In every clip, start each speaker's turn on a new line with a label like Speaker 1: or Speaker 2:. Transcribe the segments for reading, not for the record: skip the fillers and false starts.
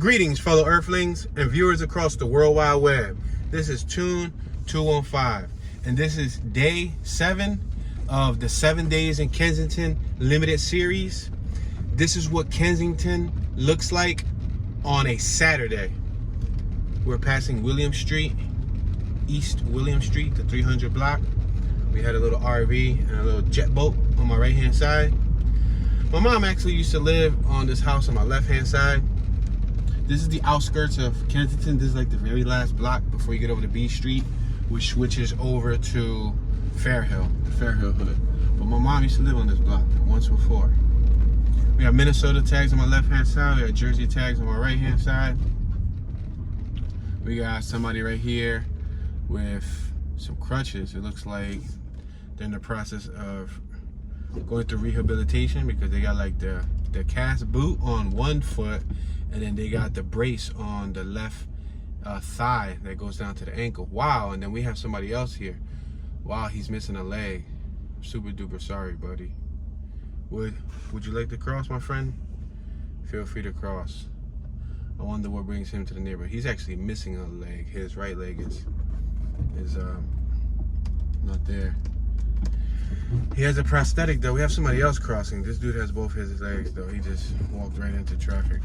Speaker 1: Greetings, fellow Earthlings and viewers across the World Wide Web. This is Tune 215, and this is day 7 of the 7 Days in Kensington limited series. This is what Kensington looks like on a Saturday. We're passing William Street, East William Street, the 300 block. We had a little RV and a little jet boat on my right hand side. My mom actually used to live on this house on my left hand side. This is the outskirts of Kensington. This is like the very last block before you get over to B Street, which switches over to Fairhill, the Fairhill Hood. But my mom used to live on this block once before. We got Minnesota tags on my left hand side. We got Jersey tags on my right hand side. We got somebody right here with some crutches. It looks like they're in the process of going through rehabilitation because they got like the cast boot on one foot, and then they got the brace on the left thigh that goes down to the ankle. Wow. And then we have somebody else here. Wow, he's missing a leg. Super duper sorry, buddy. Would you like to cross, my friend? Feel free to cross. I wonder what brings him to the neighborhood. He's actually missing a leg. His right leg is not there. He has a prosthetic though. We have somebody else crossing. This dude has both his legs though. He just walked right into traffic.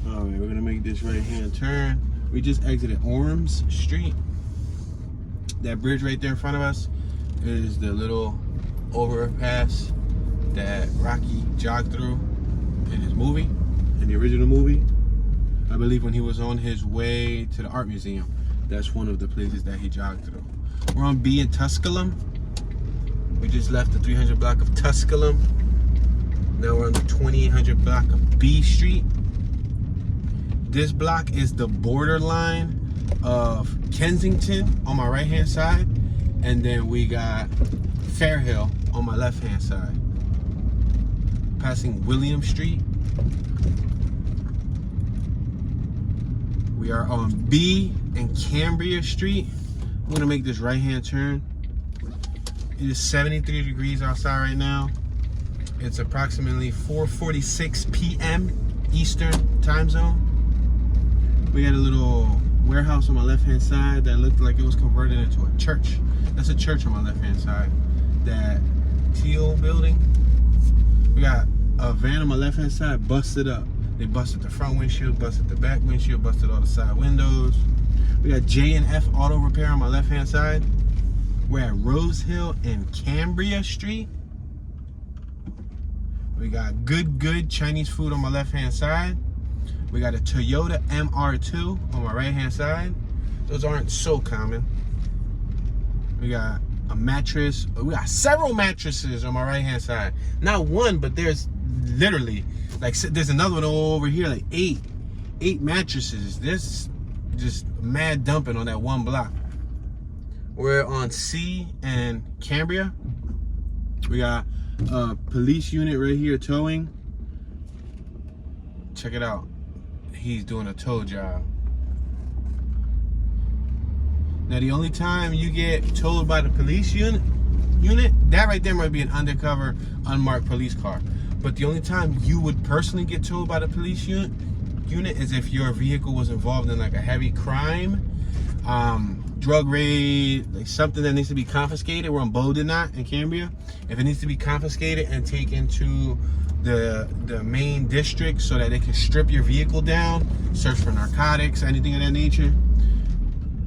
Speaker 1: Alright, we're gonna make this right hand turn. We just exited Orms Street. That bridge right there in front of us is the little overpass that Rocky jogged through in his movie, in the original movie. I believe when he was on his way to the art museum. That's one of the places that he jogged through. We're on B in Tusculum. We just left the 300 block of Tusculum. Now we're on the 2800 block of B Street. This block is the borderline of Kensington on my right hand side, and then we got Fairhill on my left hand side. Passing William Street. We are on B and Cambria Street. I'm gonna make this right hand turn. It is 73 degrees outside right now. It's approximately 4:46 p.m. Eastern time zone. We got a little warehouse on my left hand side that looked like it was converted into a church. That's a church on my left hand side. That teal building. We got a van on my left hand side busted up. They busted the front windshield, busted the back windshield, busted all the side windows. We got J&F Auto Repair on my left hand side. We're at Rose Hill and Cambria Street. We got good Chinese food on my left hand side. We got a Toyota MR2 on my right hand side. Those aren't so common. We got a mattress. We got several mattresses on my right hand side. Not one, but there's literally like, there's another one over here, like eight mattresses. This just mad dumping on that one block. We're on C and Cambria. We got a police unit right here towing. Check it out. He's doing a tow job. Now the only time you get towed by the police unit, that right there might be an undercover, unmarked police car. But the only time you would personally get towed by the police unit is if your vehicle was involved in like a heavy crime, drug raid, like something that needs to be confiscated. We're on Bodenot in Cambria. If it needs to be confiscated and taken to the main district so that they can strip your vehicle down, search for narcotics, anything of that nature.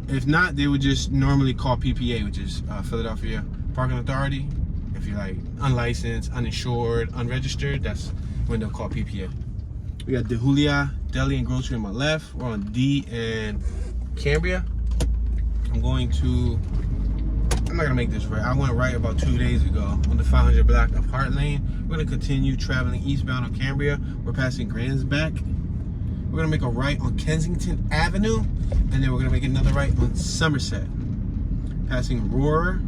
Speaker 1: If not, they would just normally call PPA, which is Philadelphia Parking Authority. If you're like unlicensed, uninsured, unregistered, that's when they'll call PPA. We got the Julia Deli and Grocery on my left. We're on D and Cambria. I'm not gonna make this right. I went right about 2 days ago on the 500 block of Hart Lane. We're gonna continue traveling eastbound on Cambria. We're passing Grandsback. We're gonna make a right on Kensington Avenue, and then we're gonna make another right on Somerset. Passing Roar.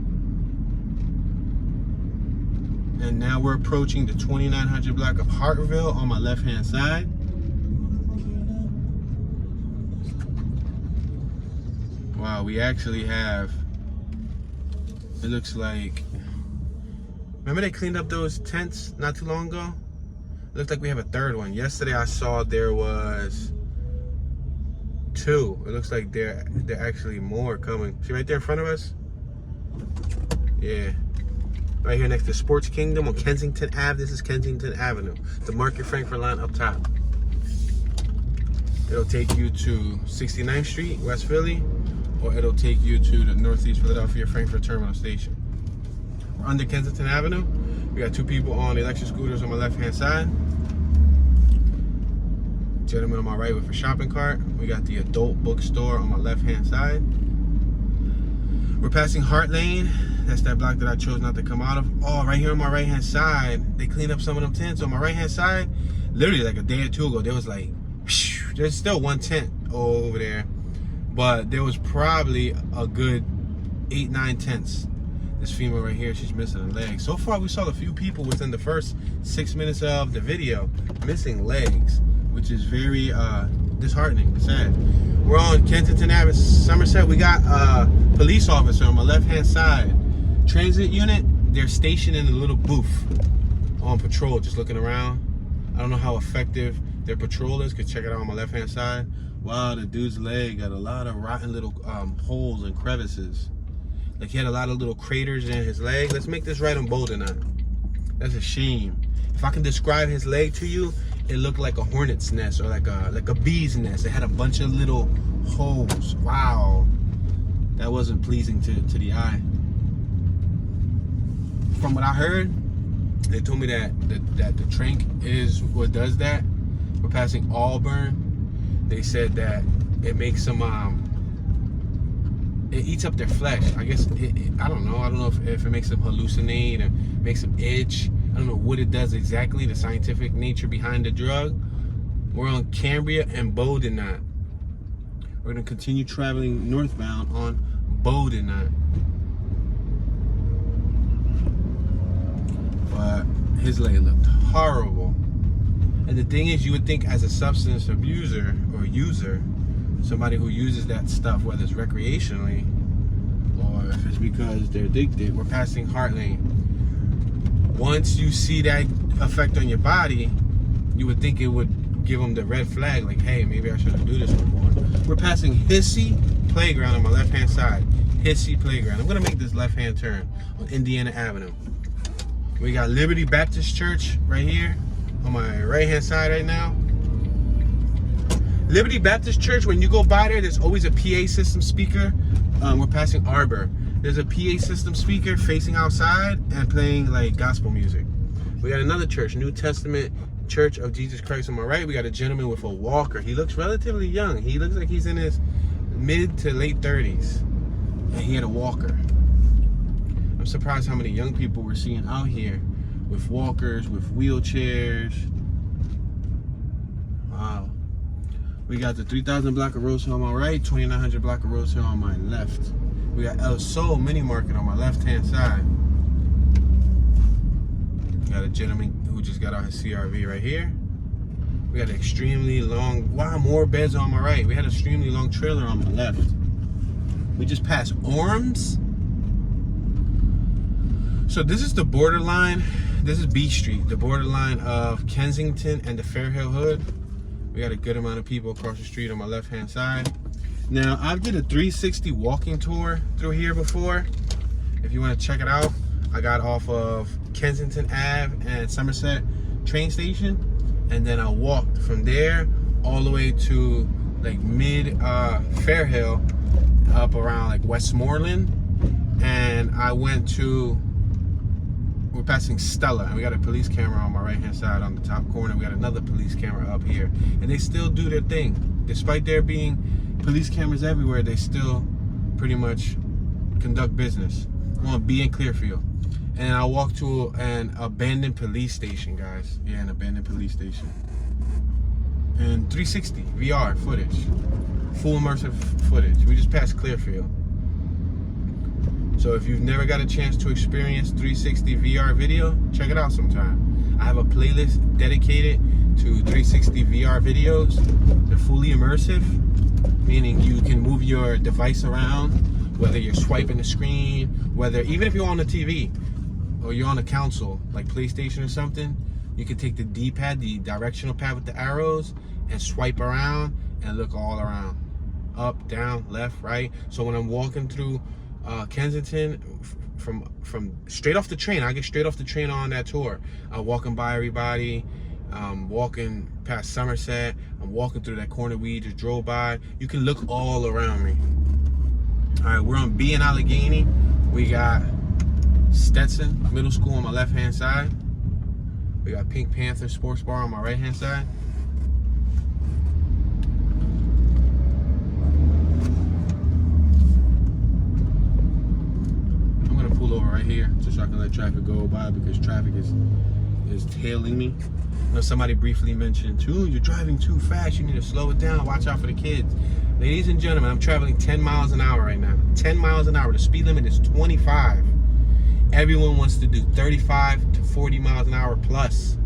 Speaker 1: And now we're approaching the 2900 block of Hartville on my left hand side. Wow, we actually have, it looks like, remember they cleaned up those tents not too long ago? Looks like we have a third one. Yesterday I saw there was 2. It looks like there actually more coming. See right there in front of us? Yeah. Right here next to Sports Kingdom on Kensington Ave. This is Kensington Avenue. The Market Frankford line up top. It'll take you to 69th Street, West Philly, or it'll take you to the Northeast Philadelphia Frankford Terminal Station. We're under Kensington Avenue. We got 2 people on electric scooters on my left-hand side. Gentleman on my right with a shopping cart. We got the adult bookstore on my left-hand side. We're passing Hart Lane. That's that block that I chose not to come out of. Oh, right here on my right-hand side, they cleaned up some of them tents. On my right-hand side, literally like a day or 2 ago, there was like, there's still 1 tent over there, but there was probably a good 8, 9 tents. This female right here, she's missing a leg. So far, we saw a few people within the first 6 minutes of the video missing legs, which is very disheartening, sad. We're on Kensington Avenue, Somerset. We got a police officer on my left-hand side. Transit unit, they're stationed in a little booth on patrol, just looking around. I don't know how effective their patrol is. Could check it out on my left-hand side. Wow, the dude's leg got a lot of rotten little holes and crevices. Like he had a lot of little craters in his leg. Let's make this right on bold enough. That's a shame. If I can describe his leg to you, it looked like a hornet's nest or like a bee's nest. It had a bunch of little holes. Wow, that wasn't pleasing to the eye. From what I heard, they told me that the Trank is what does that. We're passing Auburn. They said that it makes them it eats up their flesh. I guess I don't know. I don't know if it makes them hallucinate or makes them itch. I don't know what it does exactly, the scientific nature behind the drug. We're on Cambria and Bodenot. We're gonna continue traveling northbound on Bodenot. But his leg looked horrible. And the thing is, you would think as a substance abuser or user, somebody who uses that stuff, whether it's recreationally or if it's because they're addicted, we're passing Hart Lane. Once you see that effect on your body, you would think it would give them the red flag, like, hey, maybe I shouldn't do this no more. We're passing Hissy Playground on my left-hand side. Hissy Playground. I'm gonna make this left-hand turn on Indiana Avenue. We got Liberty Baptist Church right here on my right-hand side right now. Liberty Baptist Church, when you go by there, there's always a PA system speaker. We're passing Arbor. There's a PA system speaker facing outside and playing like gospel music. We got another church, New Testament Church of Jesus Christ on my right. We got a gentleman with a walker. He looks relatively young. He looks like he's in his mid to late 30s. And he had a walker. I'm surprised how many young people we're seeing out here with walkers, with wheelchairs. Wow. We got the 3000 block of Rose Hill on my right, 2900 block of Rose Hill on my left. We got El Sol Mini Market on my left-hand side. We got a gentleman who just got out his CRV right here. We got an extremely long, wow, more beds on my right. We had an extremely long trailer on my left. We just passed Orms. So this is the borderline. This is B Street, the borderline of Kensington and the Fairhill Hood. We got a good amount of people across the street on my left-hand side. Now, I did a 360 walking tour through here before. If you want to check it out, I got off of Kensington Ave and Somerset train station, and then I walked from there all the way to like mid Fairhill, up around like Westmoreland, and I went to, we're passing Stella, and we got a police camera on my right-hand side on the top corner. We got another police camera up here, and they still do their thing. Despite there being police cameras everywhere, they still pretty much conduct business. We're on B in Clearfield. And I walked to an abandoned police station, guys. Yeah, an abandoned police station. And 360 VR footage. Full immersive footage. We just passed Clearfield. So if you've never got a chance to experience 360 VR video, check it out sometime. I have a playlist dedicated to 360 VR videos. They're fully immersive, meaning you can move your device around, whether you're swiping the screen, whether, even if you're on the TV or you're on a console, like PlayStation or something, you can take the D-pad, the directional pad with the arrows, and swipe around and look all around. Up, down, left, right. So when I'm walking through Kensington, from straight off the train, I get straight off the train on that tour. I'm walking by everybody, walking past Somerset, I'm walking through that corner we just drove by. You can look all around me. All right, we're on B in Allegheny. We got Stetson Middle School on my left-hand side. We got Pink Panther Sports Bar on my right-hand side. I'm gonna pull over right here just so I can let traffic go by, because traffic is tailing me. You know, somebody briefly mentioned, "Ooh, you're driving too fast. You need to slow it down. Watch out for the kids." Ladies and gentlemen, I'm traveling 10 miles an hour right now. 10 miles an hour. The speed limit is 25. Everyone wants to do 35 to 40 miles an hour plus.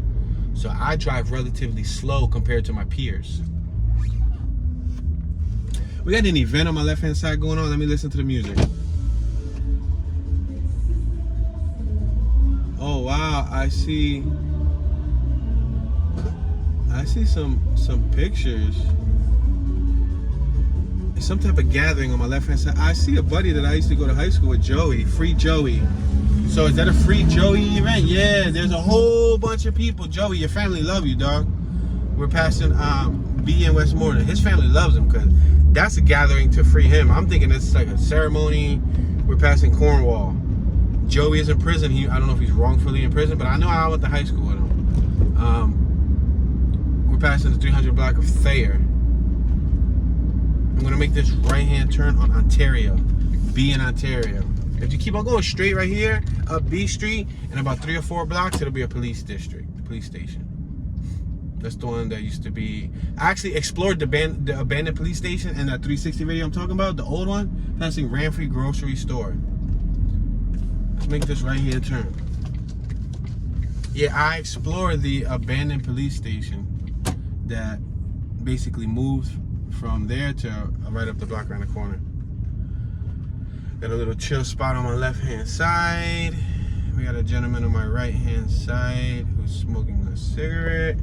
Speaker 1: So I drive relatively slow compared to my peers. We got an event on my left-hand side going on. Let me listen to the music. Oh wow, I see some pictures. It's some type of gathering on my left-hand side. I see a buddy that I used to go to high school with, Joey, Free Joey. So is that a Free Joey event? Yeah, there's a whole bunch of people. Joey, your family love you, dog. We're passing B in Westmoreland. His family loves him because that's a gathering to free him. I'm thinking it's like a ceremony. We're passing Cornwall. Joey is in prison. I don't know if he's wrongfully in prison, but I know I went to high school with him. We're passing the 300 block of Thayer. I'm gonna make this right-hand turn on Ontario, B in Ontario. If you keep on going straight right here, up B Street, in about 3 or 4 blocks, it'll be a police district, police station. That's the one that used to be. I actually explored the abandoned police station in that 360 video I'm talking about, the old one, passing Ranfrey Grocery Store. Let's make this right-hand turn. Yeah, I explored the abandoned police station that basically moved from there to right up the block around the corner. Got a little chill spot on my left-hand side. We got a gentleman on my right-hand side who's smoking a cigarette.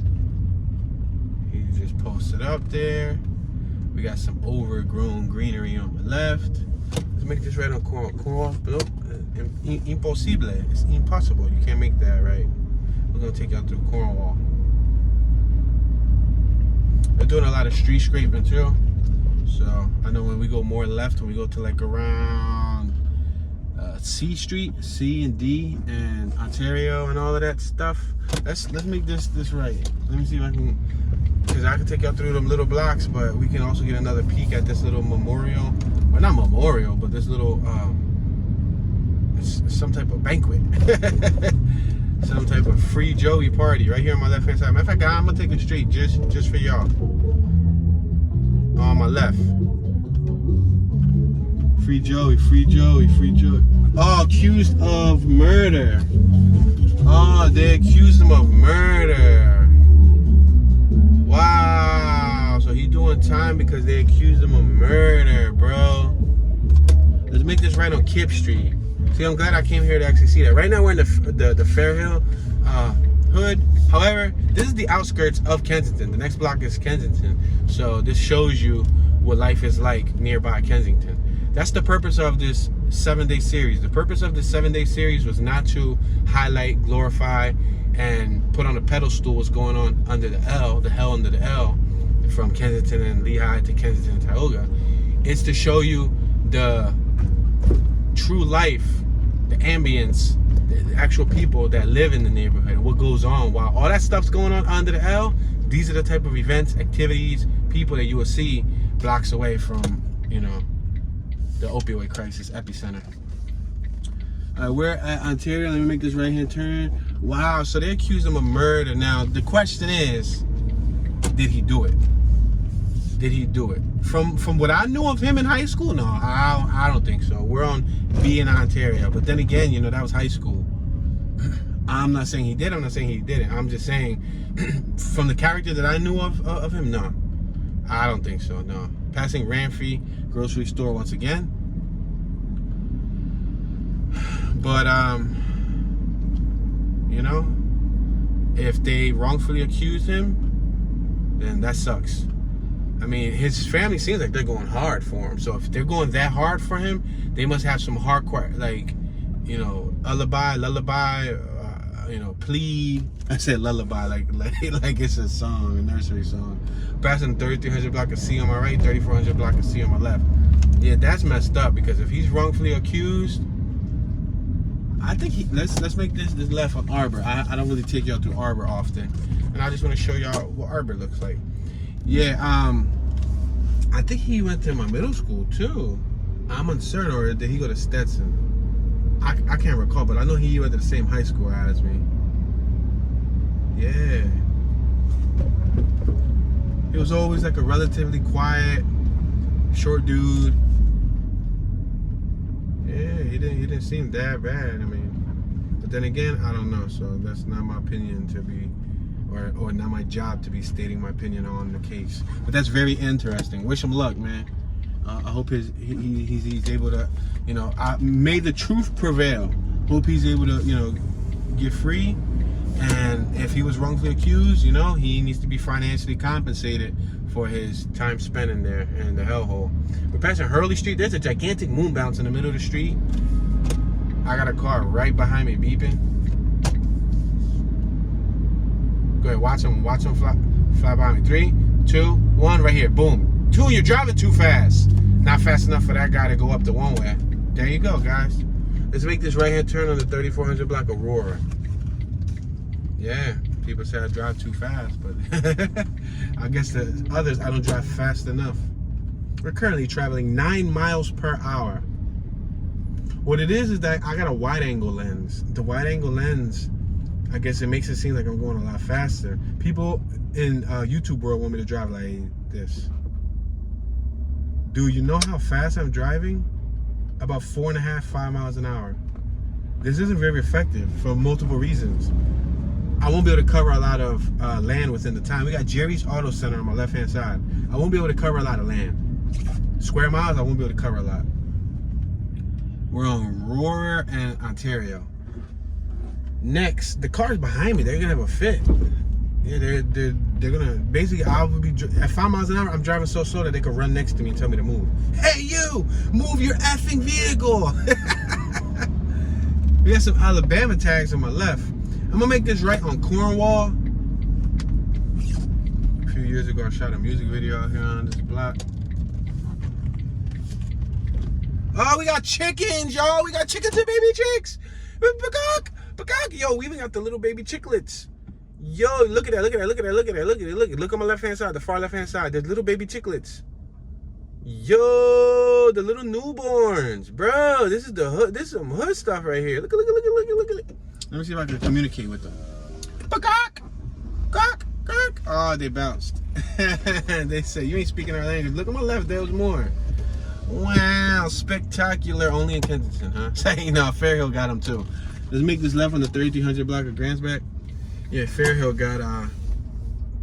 Speaker 1: He just posted up there. We got some overgrown greenery on my left. Let's make this right on Cornwall. Impossible. It's impossible. You can't make that right. We're gonna take y'all through Cornwall. They're doing a lot of street scraping too. So I know when we go more left, when we go to like around C Street, C and D and Ontario and all of that stuff. Let's make this right. Let me see if I can, because I can take y'all through them little blocks, but we can also get another peek at this little memorial. Well, not memorial, but this little it's some type of banquet. Some type of Free Joey party right here on my left hand side. Matter of fact, I'm gonna take it straight just for y'all. On my left. Free Joey, Free Joey, Free Joey. Oh, accused of murder. Oh, they accused him of murder. Wow. So he doing time because they accused him of murder, bro. Let's make this right on Kip Street. See, I'm glad I came here to actually see that. Right now we're in the Fairhill Hood. However, this is the outskirts of Kensington. The next block is Kensington. So this shows you what life is like nearby Kensington. That's the purpose of this 7-day series. The purpose of this 7-day series was not to highlight, glorify, and put on a pedestal what's going on under the L, the hell under the L, from Kensington and Lehigh to Kensington and Tioga. It's to show you the true life, the ambience, the actual people that live in the neighborhood and what goes on. While all that stuff's going on under the L, these are the type of events, activities, people that you will see blocks away from, you know, the opioid crisis epicenter. We're at Ontario. Let me make this right hand turn. Wow, so they accused him of murder. Now, the question is, did he do it? Did he do it? From what I knew of him in high school, no, I don't think so. We're on B in Ontario. But then again, you know, that was high school. I'm not saying he did. I'm not saying he didn't. I'm just saying, from the character that I knew of him, no. I don't think so, no. Passing Ranfrey Grocery Store once again. But, you know, if they wrongfully accuse him, then that sucks. I mean, his family seems like they're going hard for him. So if they're going that hard for him, they must have some hardcore, like, you know, lullaby, you know, plea. I said lullaby like it's a song, a nursery song. Passing 3300 block of C on my right, 3400 block of C on my left. Yeah, that's messed up, because if he's wrongfully accused, I think let's make this left on Arbor. I don't really take y'all through Arbor often, and I just want to show y'all what Arbor looks like. Yeah, I think he went to my middle school too. I'm uncertain, or did he go to Stetson? I can't recall, but I know he went to the same high school as me. Yeah. He was always like a relatively quiet, short dude. Yeah, he didn't seem that bad. I mean, but then again, I don't know. So that's not my opinion to be, or not my job to be stating my opinion on the case. But that's very interesting. Wish him luck, man. I hope he's able to, you know, may the truth prevail. Hope he's able to, you know, get free. And if he was wrongfully accused, you know, he needs to be financially compensated for his time spent in there in the hellhole. We're passing Hurley Street. There's a gigantic moon bounce in the middle of the street. I got a car right behind me beeping. Go ahead, watch him fly behind me. 3, 2, 1, right here. Boom. 2, you're driving too fast. Not fast enough for that guy to go up the one way. There you go, guys. Let's make this right-hand turn on the 3400 block of Aurora. Yeah, people say I drive too fast, but I guess the others, I don't drive fast enough. We're currently traveling 9 miles per hour. What it is that I got a wide-angle lens. The wide-angle lens, I guess it makes it seem like I'm going a lot faster. People in YouTube world want me to drive like this. Dude, you know how fast I'm driving? About 4.5, 5 miles an hour. This isn't very effective for multiple reasons. I won't be able to cover a lot of land within the time. We got Jerry's Auto Center on my left-hand side. I won't be able to cover a lot of land. Square miles, I won't be able to cover a lot. We're on Aurora and Ontario. Next, the cars behind me, they're gonna have a fit. Yeah, they're gonna, basically, I will be, at 5 miles an hour, I'm driving so slow that they could run next to me and tell me to move. Hey, you, move your effing vehicle. We got some Alabama tags on my left. I'm gonna make this right on Cornwall. A few years ago, I shot a music video out here on this block. Oh, we got chickens, y'all. We got chickens and baby chicks. Peacock, peacock. Yo, we even got the little baby chicklets. Yo, look at that, look at that, look at that, look at that, look at it, look at it. Look on my left-hand side, the far left-hand side. There's little baby chicklets. Yo, the little newborns. Bro, this is the hood. This is some hood stuff right here. Look at it. Let me see if I can communicate with them. Peacock! Cock! Cock! Oh, they bounced. They say, you ain't speaking our language. Look on my left, there was more. Wow, spectacular. Only in Kensington, huh? Say, no, Fairhill got them too. Let's make this left on the 3300 block of Grantsback. Yeah, Fairhill got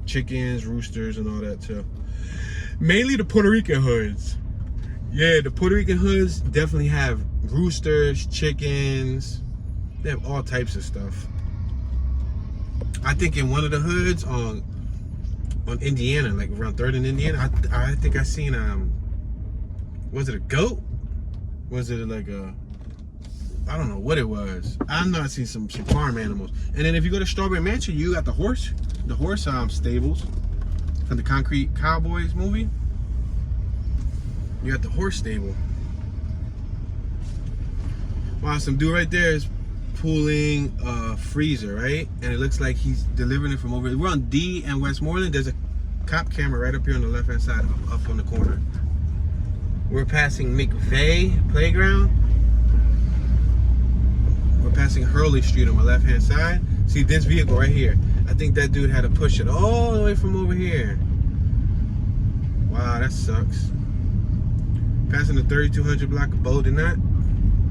Speaker 1: chickens, roosters, and all that too. Mainly the Puerto Rican hoods. Yeah, the Puerto Rican hoods definitely have roosters, chickens. They have all types of stuff. I think in one of the hoods on Indiana, like around 3rd and Indiana, I think I seen was it a goat? Was it like a, I don't know what it was. I know I seen some farm animals. And then if you go to Strawberry Mansion, you got the horse stables from the Concrete Cowboys movie. You got the horse stable. Wow, some dude right there is pulling a freezer, right? And it looks like he's delivering it from over. We're on D and Westmoreland. There's a cop camera right up here on the left-hand side, up on the corner. We're passing McVeigh Playground. We're passing Hurley Street on my left-hand side. See this vehicle right here. I think that dude had to push it all the way from over here. Wow, that sucks. Passing the 3200 block of Bolden Knot.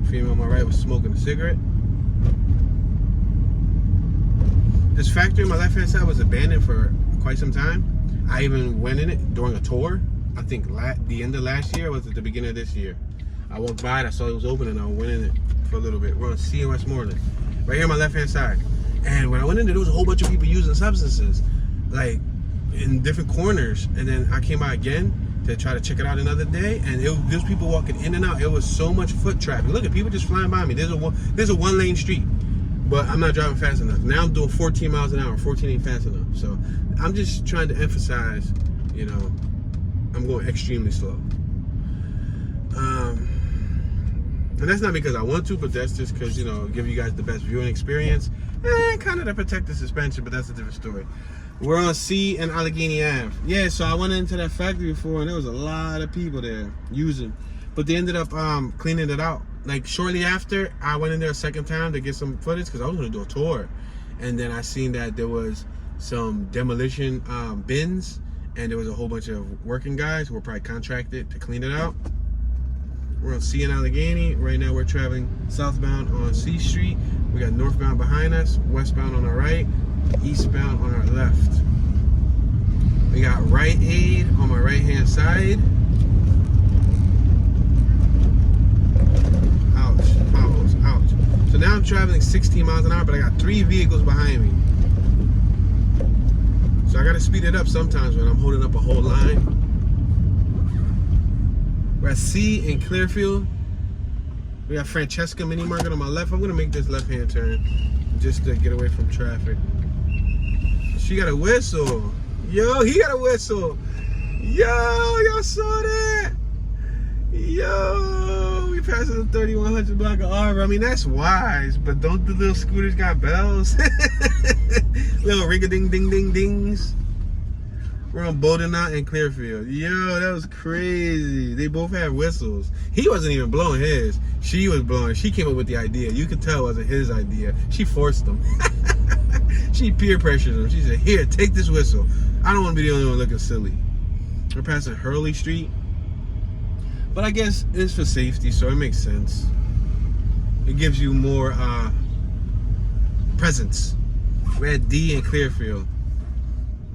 Speaker 1: Female on my right was smoking a cigarette. This factory on my left-hand side was abandoned for quite some time. I even went in it during a tour. I think the end of last year, or was it the beginning of this year? I walked by it, I saw it was open, and I went in it for a little bit. We're on C and Westmoreland. Right here on my left-hand side. And when I went in there was a whole bunch of people using substances, like in different corners. And then I came out again to try to check it out another day, and there's people walking in and out. It was so much foot traffic. Look at people just flying by me. There's a one-lane street, but I'm not driving fast enough. Now I'm doing 14 miles an hour. 14 ain't fast enough. So I'm just trying to emphasize, you know, I'm going extremely slow. And that's not because I want to, but that's just because, you know, give you guys the best viewing experience and kind of to protect the suspension, but that's a different story. We're on C and Allegheny Ave. Yeah, so I went into that factory before, and there was a lot of people there using, but they ended up cleaning it out. Like shortly after, I went in there a second time to get some footage because I was going to do a tour, and then I seen that there was some demolition bins, and there was a whole bunch of working guys who were probably contracted to clean it out. We're on C and Allegheny. Right now we're traveling southbound on C Street. We got northbound behind us, westbound on our right, eastbound on our left. We got Rite Aid on my right hand side. Ouch, ouch. So now I'm traveling 16 miles an hour, but I got 3 vehicles behind me. So I gotta speed it up sometimes when I'm holding up a whole line. We're at C in Clearfield. We got Francesca Mini Market on my left. I'm gonna make this left-hand turn just to get away from traffic. She got a whistle. Yo, he got a whistle. Yo, y'all saw that? Yo, we passed the 3100 block of Arbor. I mean, that's wise, but don't the little scooters got bells? Little ring-a-ding-ding-ding-dings. We're on Bodenot and Clearfield. Yo, that was crazy. They both had whistles. He wasn't even blowing his. She was blowing. She came up with the idea. You could tell it wasn't his idea. She forced him. She peer pressured him. She said, here, take this whistle. I don't want to be the only one looking silly. We're passing Hurley Street. But I guess it's for safety, so it makes sense. It gives you more presence. We're at D in Clearfield.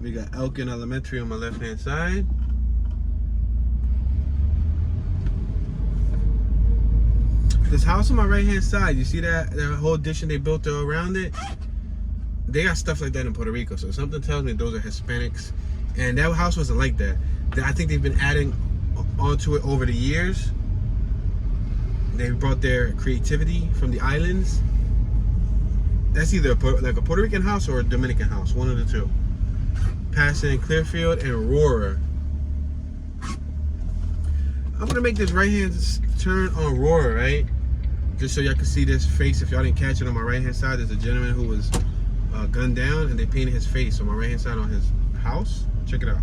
Speaker 1: We got Elkin Elementary on my left-hand side. This house on my right-hand side, you see that whole addition they built around it? They got stuff like that in Puerto Rico, so something tells me those are Hispanics. And that house wasn't like that. I think they've been adding onto it over the years. They brought their creativity from the islands. That's either like a Puerto Rican house or a Dominican house, one of the two. Passing Clearfield and Aurora. I'm gonna make this right-hand turn on Aurora, right? Just so y'all can see this face. If y'all didn't catch it, on my right-hand side, there's a gentleman who was gunned down, and they painted his face on my right-hand side on his house. Check it out.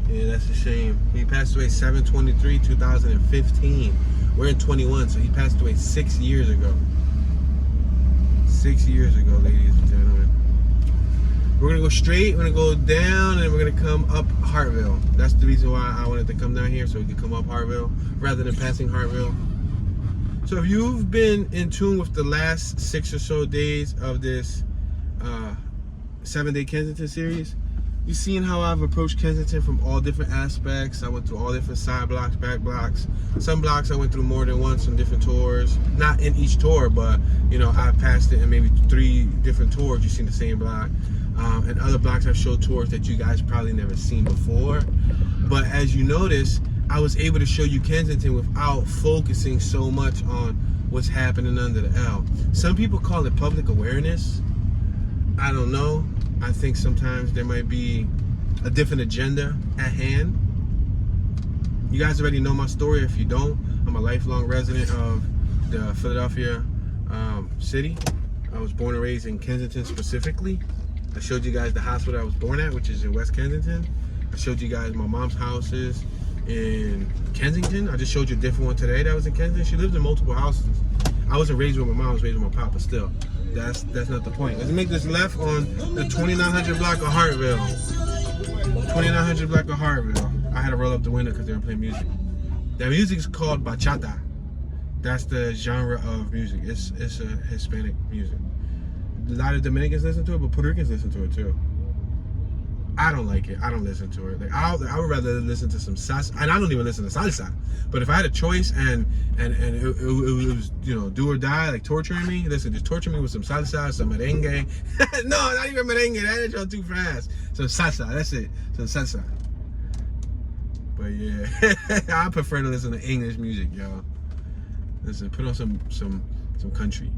Speaker 1: Yeah, that's a shame. He passed away 7/23/2015. We're in 21, so he passed away 6 years ago. 6 years ago, ladies and gentlemen. We're gonna go straight, we're gonna go down, and we're gonna come up Hartville. That's the reason why I wanted to come down here, so we could come up Hartville rather than passing Hartville. So if you've been in tune with the last 6 or so days of this 7-day Kensington series, you've seen how I've approached Kensington from all different aspects. I went through all different side blocks, back blocks. Some blocks I went through more than once on different tours. Not in each tour, but you know, I passed it in maybe 3 different tours. You've seen the same block. And other blocks I've showed tours that you guys probably never seen before. But as you notice, I was able to show you Kensington without focusing so much on what's happening under the L. Some people call it public awareness. I don't know. I think sometimes there might be a different agenda at hand. You guys already know my story. If you don't, I'm a lifelong resident of the Philadelphia city. I was born and raised in Kensington specifically. I showed you guys the hospital I was born at, which is in West Kensington. I showed you guys my mom's houses in Kensington. I just showed you a different one today that was in Kensington. She lived in multiple houses. I wasn't raised with my mom, I was raised with my papa still. That's not the point. Let's make this left on the 2900 block of Hartville. 2900 block of Hartville. I had to roll up the window because they were playing music. That music is called bachata. That's the genre of music. It's a Hispanic music. A lot of Dominicans listen to it, but Puerto Ricans listen to it too. I don't like it. I don't listen to it. Like I would rather listen to some salsa, and I don't even listen to salsa. But if I had a choice and it was, you know, do or die, like torturing me, listen, just torture me with some salsa, some merengue. No, not even merengue. That is too fast. Some salsa. That's it. Some salsa. But yeah, I prefer to listen to English music, y'all. Listen, put on some country.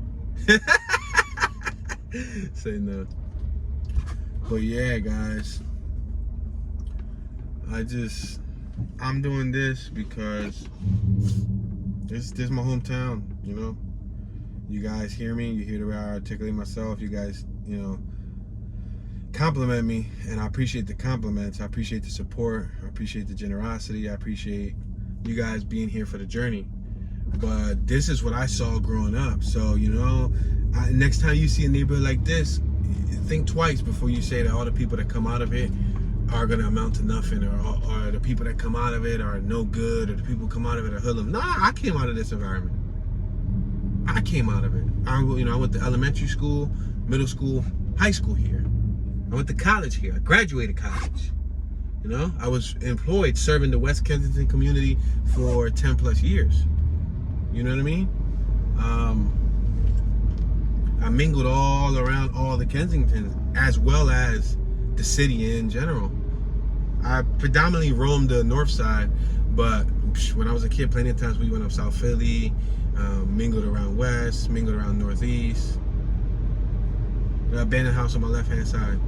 Speaker 1: Say no. But yeah, guys, I'm doing this because this is my hometown, you know. You guys hear me, you hear the way I articulate myself, you guys, you know, compliment me, and I appreciate the compliments, I appreciate the support, I appreciate the generosity, I appreciate you guys being here for the journey. But this is what I saw growing up. So, you know, next time you see a neighborhood like this, think twice before you say that all the people that come out of it are gonna amount to nothing, or the people that come out of it are no good, or the people who come out of it are hoodlums. Nah, I came out of this environment. I came out of it. I went to elementary school, middle school, high school here. I went to college here. I graduated college. You know, I was employed serving the West Kensington community for 10 plus years. You know what I mean? I mingled all around all the Kensingtons, as well as the city in general. I predominantly roamed the north side, but when I was a kid, plenty of times we went up South Philly, mingled around west, mingled around northeast. The abandoned house on my left-hand side.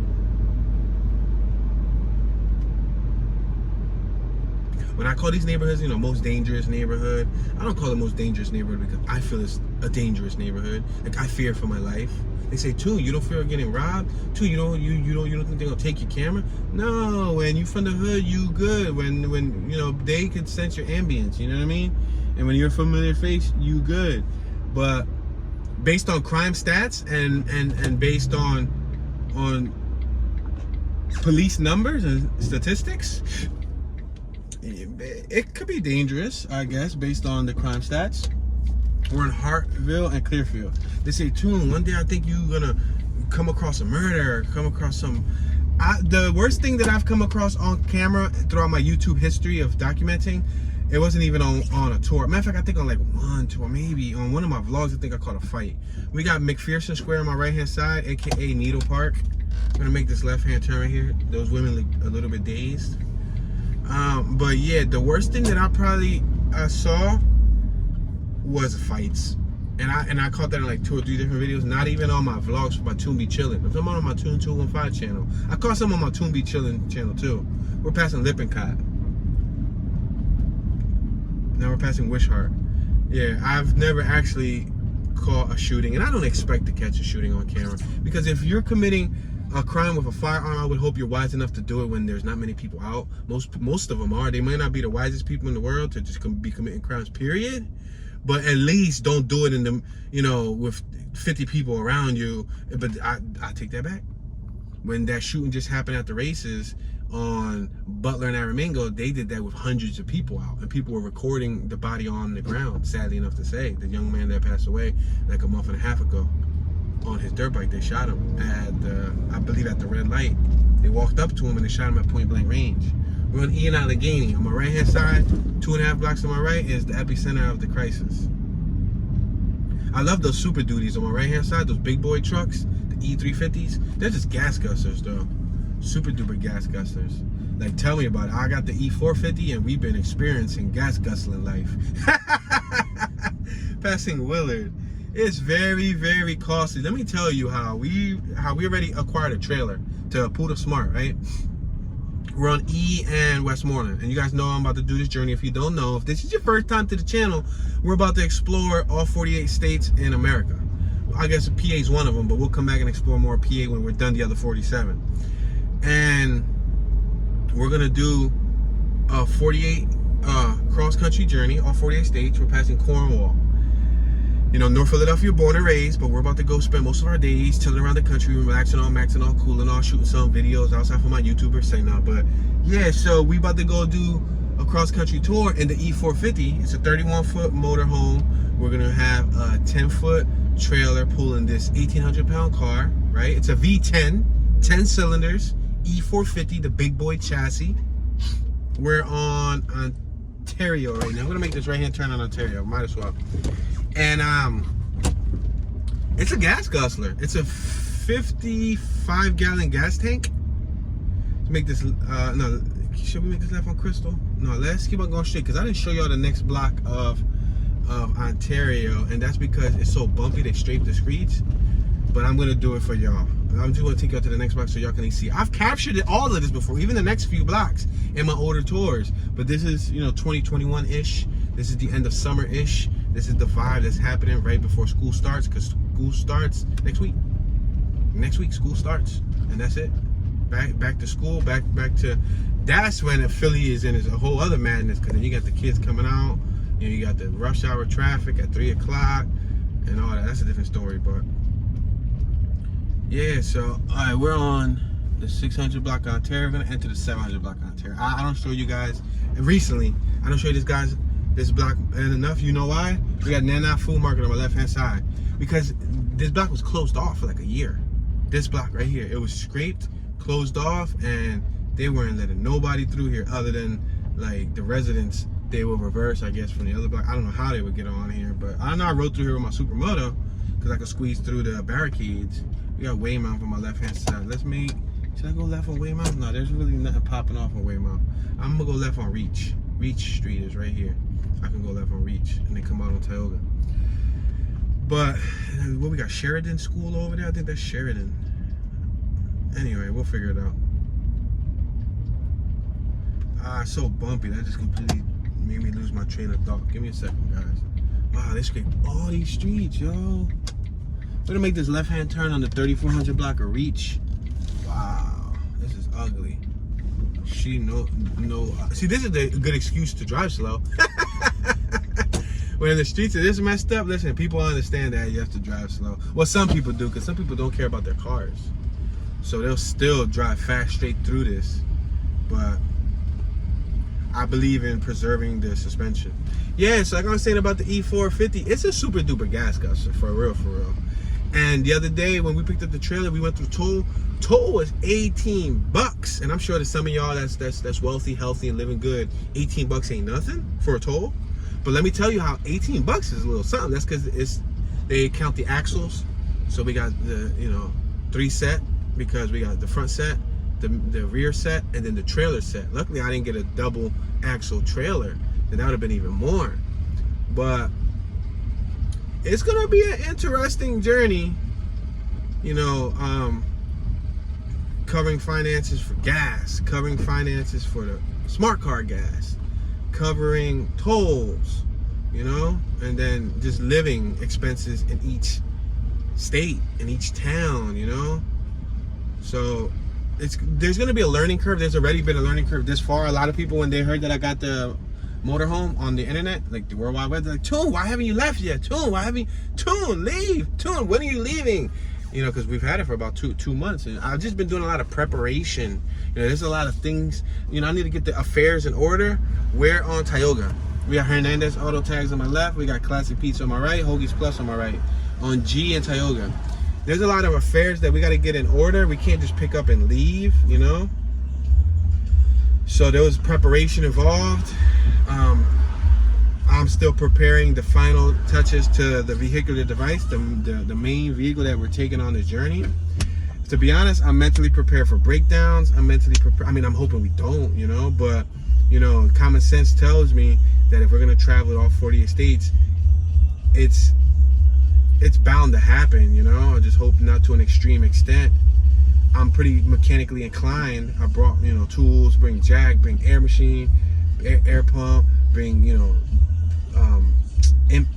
Speaker 1: When I call these neighborhoods, you know, most dangerous neighborhood, I don't call it most dangerous neighborhood because I feel it's a dangerous neighborhood. Like, I fear for my life. They say, "Too, you don't fear of getting robbed? Too, you don't think they're gonna take your camera?" No, when you from the hood, you good. When you know, they can sense your ambience, you know what I mean? And when you're a familiar face, you good. But based on crime stats and based on police numbers and statistics, it could be dangerous, I guess, based on the crime stats. We're in Hartville and Clearfield. They say, "Tune, one day I think you're gonna come across a murder, come across some..." The worst thing that I've come across on camera throughout my YouTube history of documenting, it wasn't even on a tour. Matter of fact, I think on like one tour, maybe on one of my vlogs, I think I caught a fight. We got McPherson Square on my right-hand side, aka Needle Park. I'm gonna make this left-hand turn right here. Those women look a little bit dazed. But yeah, the worst thing that I saw was fights, and I caught that in like 2 or 3 different videos. Not even on my vlogs for my Toon Be Chillin'. I'm talking about on my Toon 215 channel. I caught some on my Toon Be Chillin' channel too. We're passing Lippincott. Now we're passing Wishart. Yeah, I've never actually caught a shooting, and I don't expect to catch a shooting on camera, because if you're committing a crime with a firearm, I would hope you're wise enough to do it when there's not many people out. Most of them are. They might not be the wisest people in the world to just be committing crimes, period. But at least don't do it in the, you know, with 50 people around you. But I take that back. When that shooting just happened at the races on Butler and Aramingo, they did that with hundreds of people out, and people were recording the body on the ground. Sadly enough to say, the young man that passed away like a month and a half ago. On his dirt bike, they shot him at I believe at the red light. They walked up to him and they shot him at point blank range. We're on Ian Allegheny. On my right hand side, 2.5 blocks to my right, is the epicenter of the crisis. I love those Super Duties on my right hand side, those big boy trucks, the E350s. They're just gas gusters though. Super duper gas gusters. Like, tell me about it. I got the E450 and we've been experiencing gas gustling life. Passing Willard. It's very, very costly. Let me tell you how we already acquired a trailer to Puda Smart, right? We're on E and Westmoreland, and you guys know I'm about to do this journey. If you don't know, if this is your first time to the channel, we're about to explore all 48 states in America. I guess PA is one of them, but we'll come back and explore more PA when we're done the other 47. And we're gonna do a 48 cross-country journey, all 48 states. We're passing Cornwall. You know, North Philadelphia, born and raised, but we're about to go spend most of our days chilling around the country, relaxing all, maxing all, cooling all, shooting some videos outside for my YouTubers, say no. But yeah, so we about to go do a cross-country tour in the E450. It's a 31-foot motorhome. We're gonna have a 10-foot trailer pulling this 1,800-pound car, right? It's a V10, 10 cylinders, E450, the big boy chassis. We're on Ontario right now. I'm gonna make this right-hand turn on Ontario. Might as well. And it's a gas guzzler. It's a 55-gallon gas tank. Let's make this. No, should we make this left on Crystal? No, let's keep on going straight because I didn't show y'all the next block of Ontario, and that's because it's so bumpy they straight the streets. But I'm gonna do it for y'all. I'm just gonna take y'all to the next block so y'all can see. I've captured all of this before, even the next few blocks in my older tours. But this is, 2021-ish. This is the end of summer-ish. This is the vibe that's happening right before school starts, because school starts next week. Next week school starts, and that's it. Back to school. Back to. That's when Philly is in a whole other madness, because then you got the kids coming out. You got the rush hour traffic at 3 o'clock and all that. That's a different story, but. Yeah, so all right, we're on the 600 block of Ontario. We're gonna enter the 700 block of Ontario. I don't show you guys recently. I don't show you this block enough. You know why? We got Nana Food Market on my left hand side because this block was closed off for like a year. This block right here, it was scraped, closed off, and they weren't letting nobody through here other than like the residents. They will reverse, I guess, from the other block. I don't know how they would get on here, but I know I rode through here with my supermoto because I could squeeze through the barricades. We got Waymouth on my left-hand side. Should I go left on Waymouth? No, there's really nothing popping off on Waymouth. I'm gonna go left on Reach. Reach Street is right here. I can go left on Reach and then come out on Tioga. But, what we got, Sheridan School over there? I think that's Sheridan. Anyway, we'll figure it out. It's so bumpy. That just completely made me lose my train of thought. Give me a second, guys. Wow, they scraped all these streets, yo. We're gonna make this left-hand turn on the 3400 block of Reach. Wow, this is ugly. See, this is a good excuse to drive slow. When the streets are this messed up, listen, people understand that you have to drive slow. Well, some people do, because some people don't care about their cars. So they'll still drive fast straight through this. But I believe in preserving the suspension. Yeah, so like I was saying about the E450, it's a super duper gas guzzler, for real, for real. And the other day when we picked up the trailer, we went through toll. Toll was $18, and I'm sure that some of y'all that's wealthy, healthy, and living good, $18 ain't nothing for a toll. But let me tell you how $18 is a little something. That's because they count the axles. So we got the 3 set because we got the front set, the rear set, and then the trailer set. Luckily, I didn't get a double axle trailer. Then that would have been even more. But it's gonna be an interesting journey, covering finances for gas, covering finances for the smart car gas, covering tolls, and then just living expenses in each state, in each town, So there's gonna be a learning curve. There's already been a learning curve this far. A lot of people, when they heard that I got the motorhome on the internet, like the World Wide Web, they're like, Toon, why haven't you left yet? Toon, leave. Toon, when are you leaving? Because we've had it for about two months, and I've just been doing a lot of preparation. There's a lot of things. I need to get the affairs in order. We're on Tioga. We got Hernandez Auto Tags on my left. We got Classic Pizza on my right. Hoagie's Plus on my right. On G and Tioga. There's a lot of affairs that we got to get in order. We can't just pick up and leave, So there was preparation involved. I'm still preparing the final touches to the vehicular device, the main vehicle that we're taking on this journey. To be honest, I'm mentally prepared for breakdowns. I'm mentally prepared. I mean, I'm hoping we don't, but, common sense tells me that if we're going to travel all 48 states, it's bound to happen, I just hope not to an extreme extent. I'm pretty mechanically inclined. I brought, tools, bring jack, bring air machine, air pump, bring,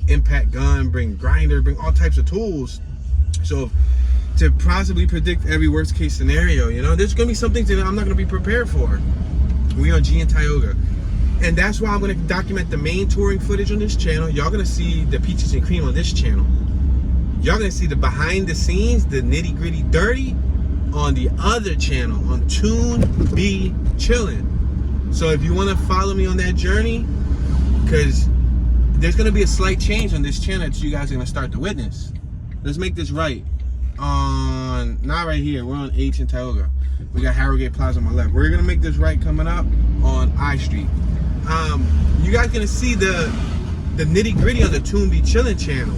Speaker 1: impact gun, bring grinder, bring all types of tools. So to possibly predict every worst case scenario, there's going to be some things that I'm not going to be prepared for. We on G and Tioga. And that's why I'm going to document the main touring footage on this channel. Y'all going to see the peaches and cream on this channel. Y'all going to see the behind the scenes, the nitty gritty dirty on the other channel, on Toon Be Chillin'. So if you want to follow me on that journey, because there's going to be a slight change on this channel that you guys are going to start to witness. Let's make this right. Not right here. We're on H and Tioga. We got Harrogate Plaza on my left. We're gonna make this right coming up on I Street. You guys gonna see the nitty gritty on the Toon Be Chillin' channel.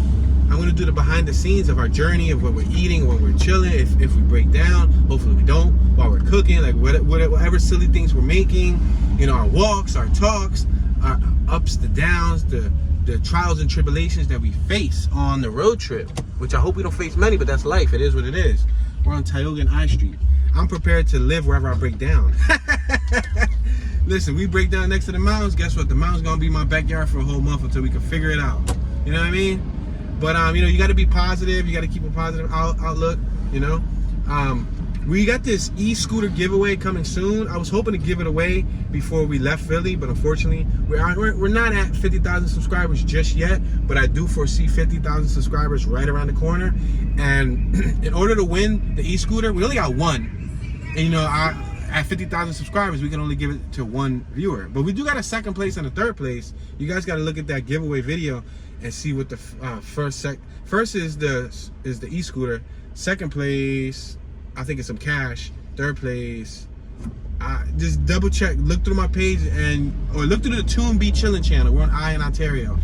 Speaker 1: I'm gonna do the behind the scenes of our journey, of what we're eating, when we're chilling, if we break down, hopefully we don't, while we're cooking, like whatever silly things we're making, you know, our walks, our talks, our ups, the downs, the trials and tribulations that we face on the road trip, which I hope we don't face many, but that's life. It is what it is. We're on Tioga and I Street. I'm prepared to live wherever I break down. Listen, we break down next to the mountains, guess what? The mountain's gonna be my backyard for a whole month until we can figure it out. You know what I mean? But, you know, you got to be positive. You got to keep a positive outlook, you know. We got this e-scooter giveaway coming soon. I was hoping to give it away before we left Philly, but unfortunately, we're not at 50,000 subscribers just yet, but I do foresee 50,000 subscribers right around the corner. And in order to win the e-scooter, we only got one. And, you know, at 50,000 subscribers, we can only give it to one viewer. But we do got a second place and a third place. You guys got to look at that giveaway video and see what the first is the e-scooter. Second place, I think it's some cash. Third place, just double check, look through my page or look through the Toon Be Chillin' channel. We're on I in Ontario.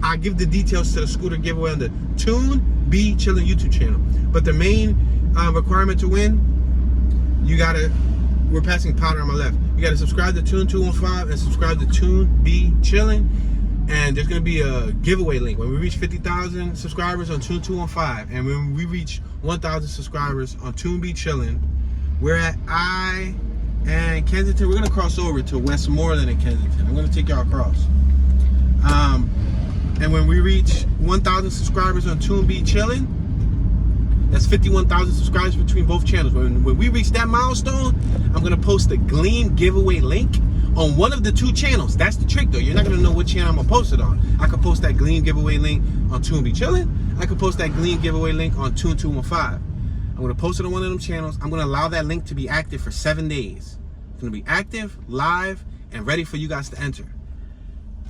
Speaker 1: I give the details to the scooter giveaway on the Toon Be Chillin' YouTube channel. But the main requirement to win, we're passing powder on my left. You gotta subscribe to Toon215 and subscribe to Toon Be Chillin'. And there's going to be a giveaway link when we reach 50,000 subscribers on Toon215, and when we reach 1,000 subscribers on Toon Be Chillin'. We're at I and Kensington. We're going to cross over to Westmoreland and Kensington. I'm going to take y'all across. And when we reach 1,000 subscribers on Toon Be Chillin', that's 51,000 subscribers between both channels. When we reach that milestone, I'm going to post the Gleam giveaway link on one of the two channels. That's the trick though. You're not gonna know what channel I'm gonna post it on. I could post that Gleam giveaway link on Toon Be Chillin'. I could post that Gleam giveaway link on Toon215. I'm gonna post it on one of them channels. I'm gonna allow that link to be active for 7 days. It's gonna be active, live, and ready for you guys to enter.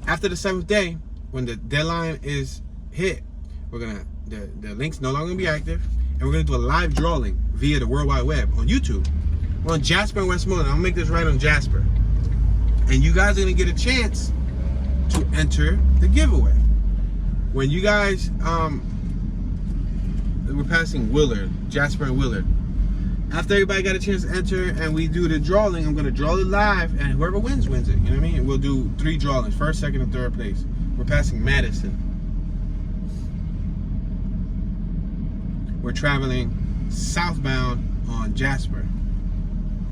Speaker 1: After the 7th day, when the deadline is hit, the link's no longer gonna be active, and we're gonna do a live drawing via the World Wide Web on YouTube. We're on Jasper and Westmoreland. I'm gonna make this right on Jasper. And you guys are gonna get a chance to enter the giveaway. When you guys, we're passing Willard, Jasper and Willard. After everybody got a chance to enter and we do the drawing, I'm gonna draw it live, and whoever wins it. You know what I mean? And we'll do 3 drawings: first, second, and third place. We're passing Madison. We're traveling southbound on Jasper.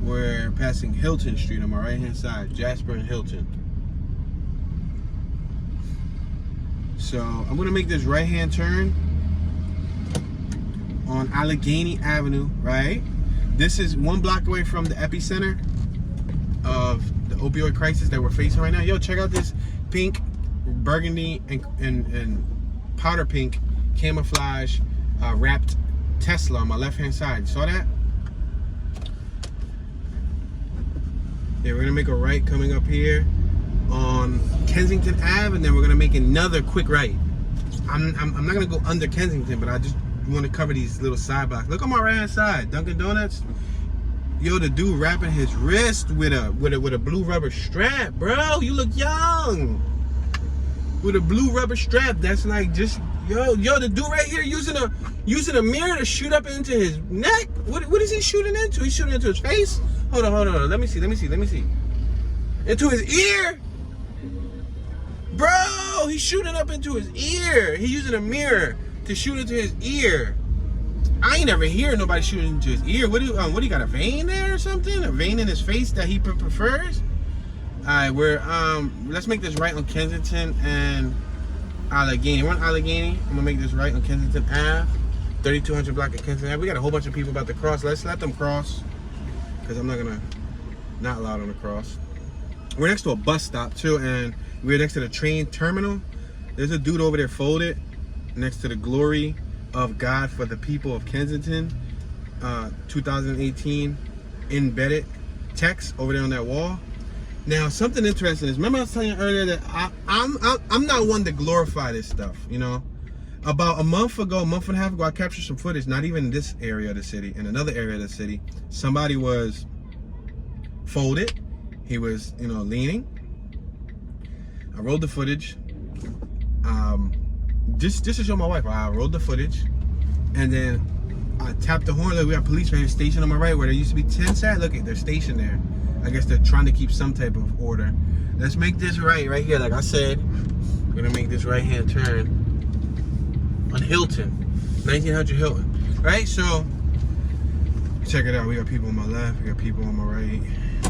Speaker 1: We're passing Hilton Street on my right hand side, Jasper and Hilton. So I'm gonna make this right hand turn on Elkin Avenue, right? This is 1 block away from the epicenter of the opioid crisis that we're facing right now. Yo, check out this pink, burgundy, and powder pink camouflage wrapped Tesla on my left hand side. You saw that? Yeah, we're gonna make a right coming up here on Kensington Ave, and then we're gonna make another quick right. I'm not gonna go under Kensington, but I just want to cover these little side blocks. Look on my right hand side, Dunkin' Donuts. Yo, the dude wrapping his wrist with a blue rubber strap, bro. You look young with a blue rubber strap. That's like just yo. The dude right here using a mirror to shoot up into his neck. What is he shooting into? He's shooting into his face. Hold on. Let me see. Into his ear. Bro, he's shooting up into his ear. He's using a mirror to shoot into his ear. I ain't never hear nobody shooting into his ear. What do you got, a vein there or something? A vein in his face that he prefers? Alright, let's make this right on Kensington and Allegheny. We're on Allegheny. I'm gonna make this right on Kensington Ave. 3200 block of Kensington Ave. We got a whole bunch of people about to cross. Let's let them cross, because I'm not gonna not allow them to cross. We're next to a bus stop too, and we're next to the train terminal. There's a dude over there folded next to the Glory of God for the People of Kensington 2018 embedded text over there on that wall. Now, something interesting is, remember I was telling you earlier that I'm not one to glorify this stuff, you know. About a month and a half ago, I captured some footage, not even in this area of the city, in another area of the city. Somebody was folded. He was, leaning. I rolled the footage. Just to show my wife, I rolled the footage. And then I tapped the horn. Look, we got police right here stationed on my right where there used to be 10 sat. Look, they're stationed there. I guess they're trying to keep some type of order. Let's make this right here. Like I said, we're gonna make this right-hand turn on Hilton, 1900 Hilton. Right, so check it out. We got people on my left, we got people on my right,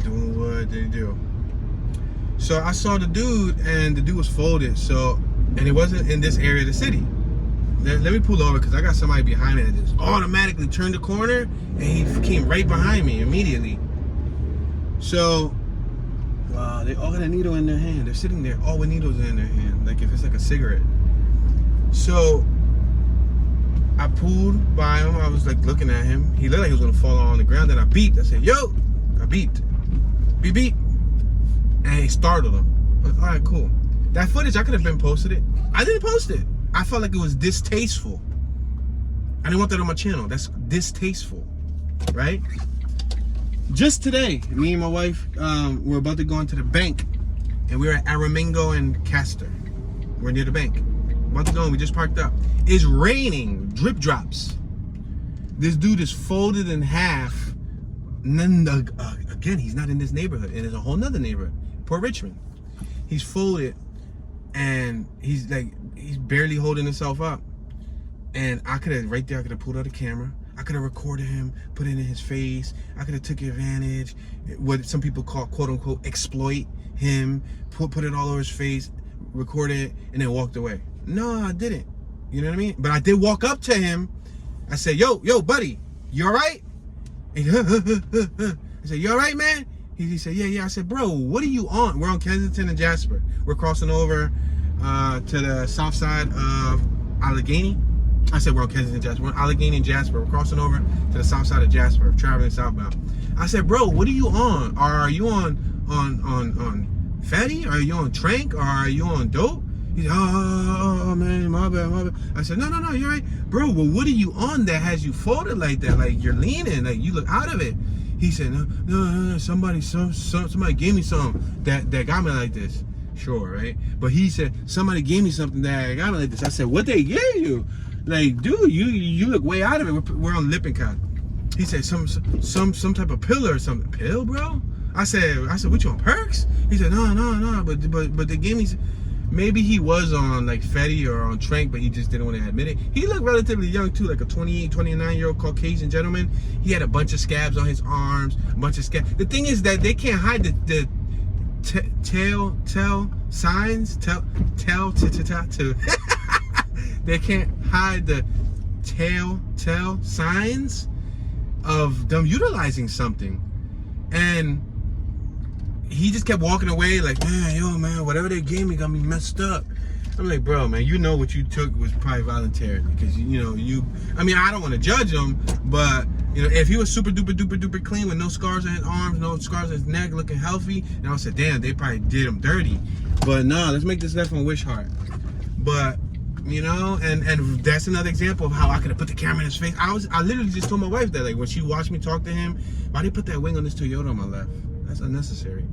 Speaker 1: doing what they do. So I saw the dude, and the dude was folded. And it wasn't in this area of the city. Let me pull over because I got somebody behind me that just automatically turned the corner, and he came right behind me immediately. So, wow, they all got a needle in their hand. They're sitting there, all with needles in their hand, like if it's like a cigarette. So, I pulled by him. I was like looking at him. He looked like he was gonna fall on the ground. Then I beeped. I said, "Yo!" I beeped. Beep beep. And he startled him. I was, all right, cool. That footage, I could have been posted it. I didn't post it. I felt like it was distasteful. I didn't want that on my channel. That's distasteful, right? Just today, me and my wife, we're about to go into the bank, and we're at Aramingo and Castor. We're near the bank. About to go, and we just parked up. It's raining, drip drops. This dude is folded in half. And then, again, he's not in this neighborhood. It is a whole nother neighborhood, Port Richmond. He's folded, and he's barely holding himself up. And I could have, right there, I could have pulled out a camera. I could have recorded him, put it in his face. I could have took advantage, what some people call, quote unquote, exploit him, put it all over his face, record it, and then walked away. No, I didn't. You know what I mean? But I did walk up to him. I said, yo, buddy, you all right? And he, I said, you all right, man? He said, yeah. I said, bro, what are you on? We're on Kensington and Jasper. We're crossing over to the south side of Allegheny. I said we're on Kensington, Jasper. We're on Allegheny and Jasper. We're crossing over to the south side of Jasper, traveling southbound. I said, bro, what are you on? Are you on fatty? Are you on trank? Or are you on dope? He said, oh man, my bad. I said, no, you're right. Bro, well, what are you on that has you folded like that? Like you're leaning, like you look out of it. He said, no, somebody gave me something that got me like this. Sure, right? But he said, somebody gave me something that got me like this. I said, what they gave you? Like, dude, you look way out of it. We're on Lippincott. He said, some type of pill or something. Pill, bro? I said, what, you on perks? He said, no, but they gave me. Maybe he was on like Fetty or on Trank, but he just didn't want to admit it. He looked relatively young too, like a 28, 29-year-old Caucasian gentleman. He had a bunch of scabs on his arms, a bunch of scabs. The thing is that they can't hide the tell signs. They can't hide the tell signs of them utilizing something. And he just kept walking away like, man, whatever they gave me got me messed up. I'm like, bro, man, you know what you took was probably voluntary because, I mean, I don't want to judge him, but, if he was super duper clean with no scars on his arms, no scars on his neck, looking healthy, and I said, damn, they probably did him dirty. But no, let's make this left one wish heart. But, and that's another example of how I could have put the camera in his face. I literally just told my wife that, like, when she watched me talk to him, why did you put that wing on this Toyota on my left? That's unnecessary.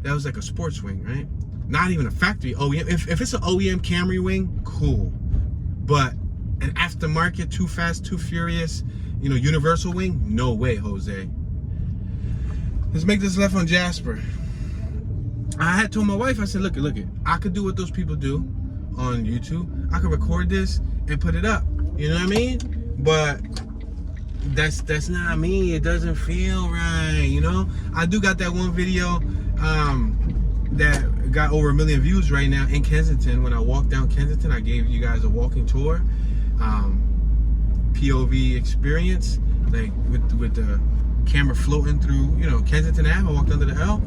Speaker 1: That was like a sports wing, right? Not even a factory OEM. If it's an OEM Camry wing, cool. But an aftermarket, too fast, too furious, universal wing, no way, Jose. Let's make this left on Jasper. I had told my wife, I said, look it. I could do what those people do on YouTube. I could record this and put it up. You know what I mean? But that's not me. It doesn't feel right, I do got that one video that got over 1 million views right now in Kensington. When I walked down Kensington, I gave you guys a walking tour, POV experience, like with the camera floating through, Kensington Avenue. I walked under the L.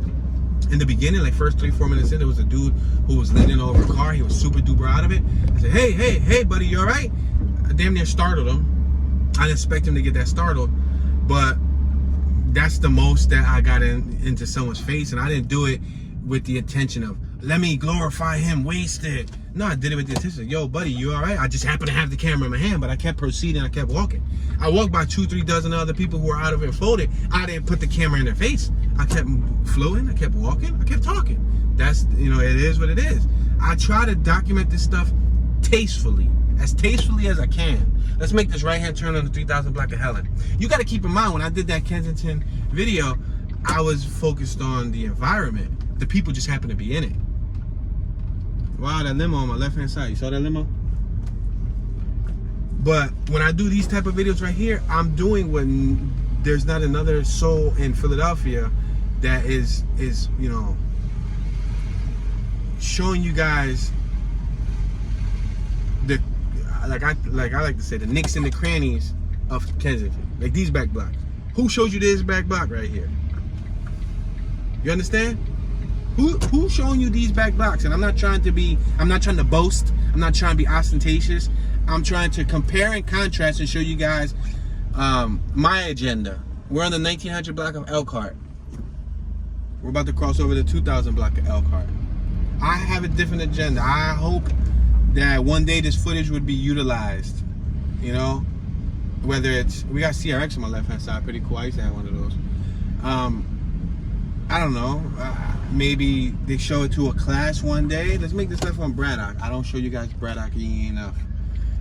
Speaker 1: In the beginning, like first 3-4 minutes in, there was a dude who was leaning over a car. He was super duper out of it. I said, hey, buddy, you all right? I damn near startled him. I didn't expect him to get that startled, but that's the most that I got into someone's face, and I didn't do it with the intention of, let me glorify him wasted. No, I did it with the intention. Yo, buddy, you all right? I just happened to have the camera in my hand, but I kept proceeding. I kept walking. I walked by 2-3 dozen other people who were out of it folded. I didn't put the camera in their face. I kept floating. I kept walking. I kept talking. That's, you know, it is what it is. I try to document this stuff tastefully as I can. Let's make this right-hand turn on the 3000 block of Helen. You got to keep in mind, when I did that Kensington video, I was focused on the environment. The people just happened to be in it. Wow, that limo on my left-hand side. You saw that limo? But when I do these type of videos right here, I'm doing when there's not another soul in Philadelphia that is you know, showing you guys the like I like to say, the nicks and the crannies of Kensington. Like these back blocks. Who showed you this back block right here? You understand? Who's showing you these back blocks? And I'm not trying to boast. I'm not trying to be ostentatious. I'm trying to compare and contrast and show you guys my agenda. We're on the 1900 block of Elkhart. We're about to cross over the 2000 block of Elkhart. I have a different agenda. I hope that one day this footage would be utilized. You know, whether it's, we got CRX on my left hand side, pretty cool. I used to have one of those. I don't know. Maybe they show it to a class one day. Let's make this stuff on Braddock. I don't show you guys Braddock enough.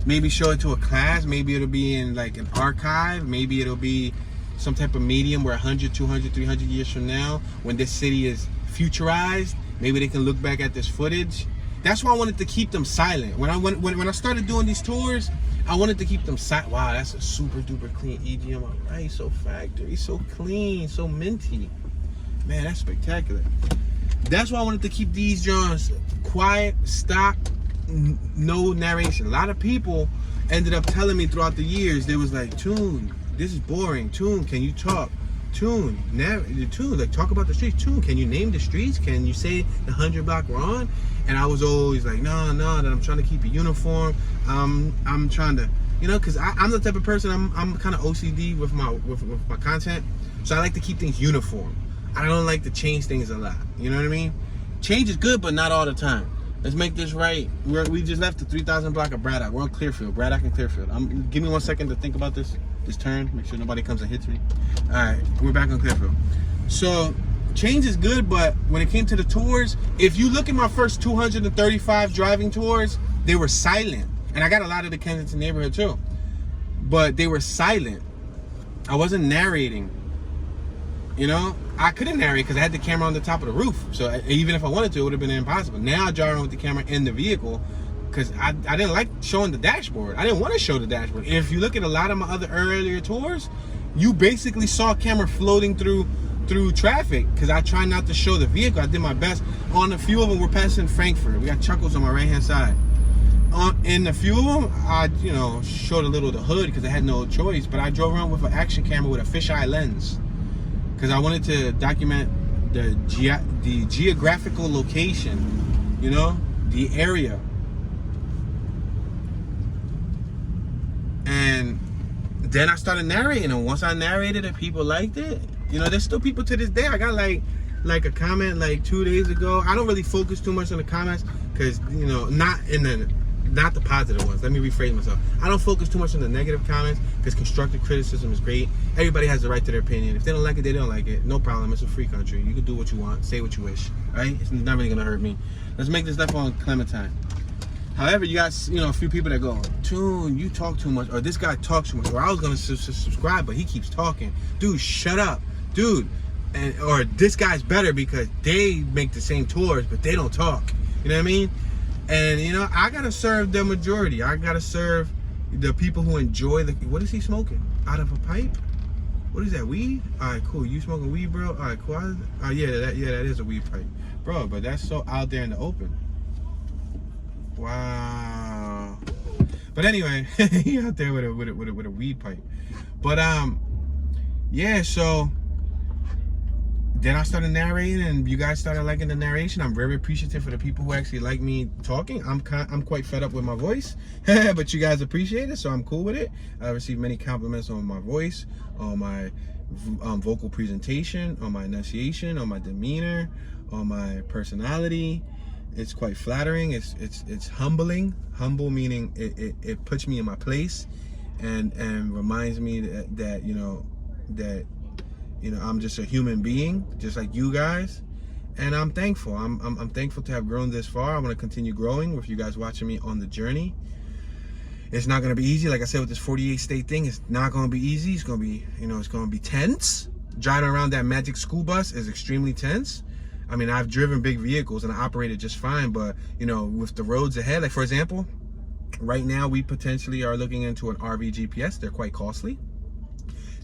Speaker 1: Maybe show it to a class. Maybe it'll be in like an archive. Maybe it'll be some type of medium where 100, 200, 300 years from now, when this city is futurized, maybe they can look back at this footage. That's why I wanted to keep them silent. When I started doing these tours, I wanted to keep them silent. Wow, that's a super duper clean EGM. All right, so factory, so clean, so minty. Man, that's spectacular. That's why I wanted to keep these joints quiet, stock, no narration. A lot of people ended up telling me throughout the years, they was like, Tune, this is boring. Tune, can you talk? Tune, like talk about the streets. Tune, can you name the streets? Can you say the 100 block we're on? And I was always like, no, that I'm trying to keep it uniform. I'm trying to, you know, because I'm the type of person, I'm kind of OCD with my content. So I like to keep things uniform. I don't like to change things a lot. You know what I mean? Change is good, but not all the time. Let's make this right. We just left the 3000 block of Braddock. We're on Clearfield, Braddock and Clearfield. Give me 1 second to think about this turn. Make sure nobody comes and hits me. All right, we're back on Clearfield. So change is good, but when it came to the tours, if you look at my first 235 driving tours, they were silent. And I got a lot of the Kensington neighborhood too. But they were silent. I wasn't narrating. You know, I couldn't narrate because I had the camera on the top of the roof. So even if I wanted to, it would have been impossible. Now I drive around with the camera in the vehicle because I didn't like showing the dashboard. I didn't want to show the dashboard. If you look at a lot of my other earlier tours, you basically saw a camera floating through traffic because I try not to show the vehicle. I did my best. On a few of them, we're passing Frankford. We got Chuckles on my right-hand side. In a few of them, I showed a little of the hood because I had no choice. But I drove around with an action camera with a fisheye lens, because I wanted to document the geographical location, you know, the area. And then I started narrating, and once I narrated it, people liked it. You know, there's still people to this day. I got like a comment like 2 days ago. I don't really focus too much on the comments because, you know, not the positive ones. Let me rephrase myself. I don't focus too much on the negative comments because constructive criticism is great. Everybody has the right to their opinion. If they don't like it, they don't like it. No problem. It's a free country. You can do what you want, say what you wish, right? It's not really gonna hurt me. Let's make this stuff on Clementine. However, you got, a few people that go, Tune, you talk too much, or this guy talks too much, or I was gonna subscribe, but he keeps talking. Dude, shut up, dude. Or this guy's better because they make the same tours, but they don't talk. You know what I mean? And, I got to serve the majority. I got to serve the people who enjoy what is he smoking? Out of a pipe? What is that, weed? All right, cool. You smoking weed, bro? All right, cool. Yeah, that is a weed pipe. Bro, but that's so out there in the open. Wow. But anyway, he out there with a weed pipe. But, yeah, so then I started narrating, and you guys started liking the narration. I'm very appreciative for the people who actually like me talking. I'm quite fed up with my voice, but you guys appreciate it, so I'm cool with it. I received many compliments on my voice, on my vocal presentation, on my enunciation, on my demeanor, on my personality. It's quite flattering. It's humbling. Humble meaning it puts me in my place, and reminds me that I'm just a human being, just like you guys, and I'm thankful. I'm thankful to have grown this far. I want to continue growing with you guys watching me on the journey. It's not going to be easy. Like I said, with this 48 state thing, it's not going to be easy. It's going to be, it's going to be tense. Driving around that magic school bus is extremely tense. I mean, I've driven big vehicles and I operated just fine, but with the roads ahead, like for example, right now we potentially are looking into an RV GPS. They're quite costly.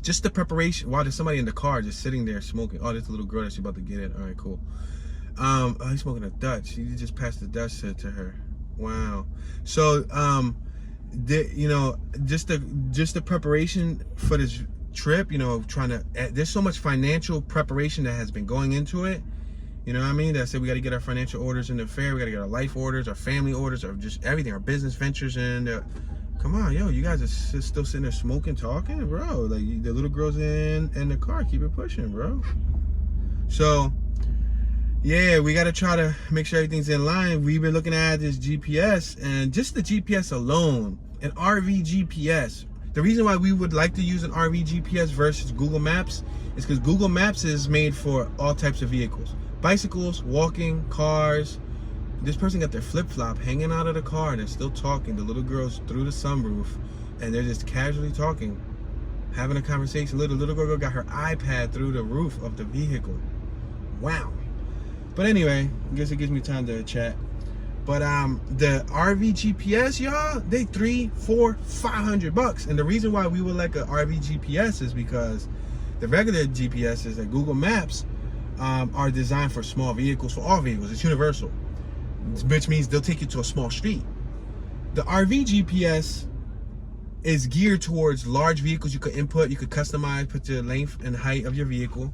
Speaker 1: Just the preparation. Wow, there's somebody in the car just sitting there smoking. Oh, there's a little girl that's about to get in. All right, cool. Oh, he's smoking a Dutch. He just passed the Dutch to her. Wow. So, just the preparation for this trip, there's so much financial preparation that has been going into it. You know what I mean? That said, we got to get our financial orders in the fair. We got to get our life orders, our family orders, or just everything, our business ventures. And come on, yo, you guys are still sitting there smoking, talking, bro. Like the little girl's in the car. Keep it pushing, bro. So, yeah, we got to try to make sure everything's in line. We've been looking at this GPS, and just the GPS alone, an RV GPS. The reason why we would like to use an RV GPS versus Google Maps is because Google Maps is made for all types of vehicles. Bicycles, walking, cars. This person got their flip-flop hanging out of the car and they're still talking. The little girl's through the sunroof and they're just casually talking, having a conversation. Little girl got her iPad through the roof of the vehicle. Wow. But anyway, I guess it gives me time to chat. But the RV GPS, y'all, they $300, $400, $500. And the reason why we would like an RV GPS is because the regular GPS like Google Maps are designed for small vehicles, for all vehicles. It's universal, which means they'll take you to a small street. The RV GPS is geared towards large vehicles. You could input, you could customize, put the length and height of your vehicle,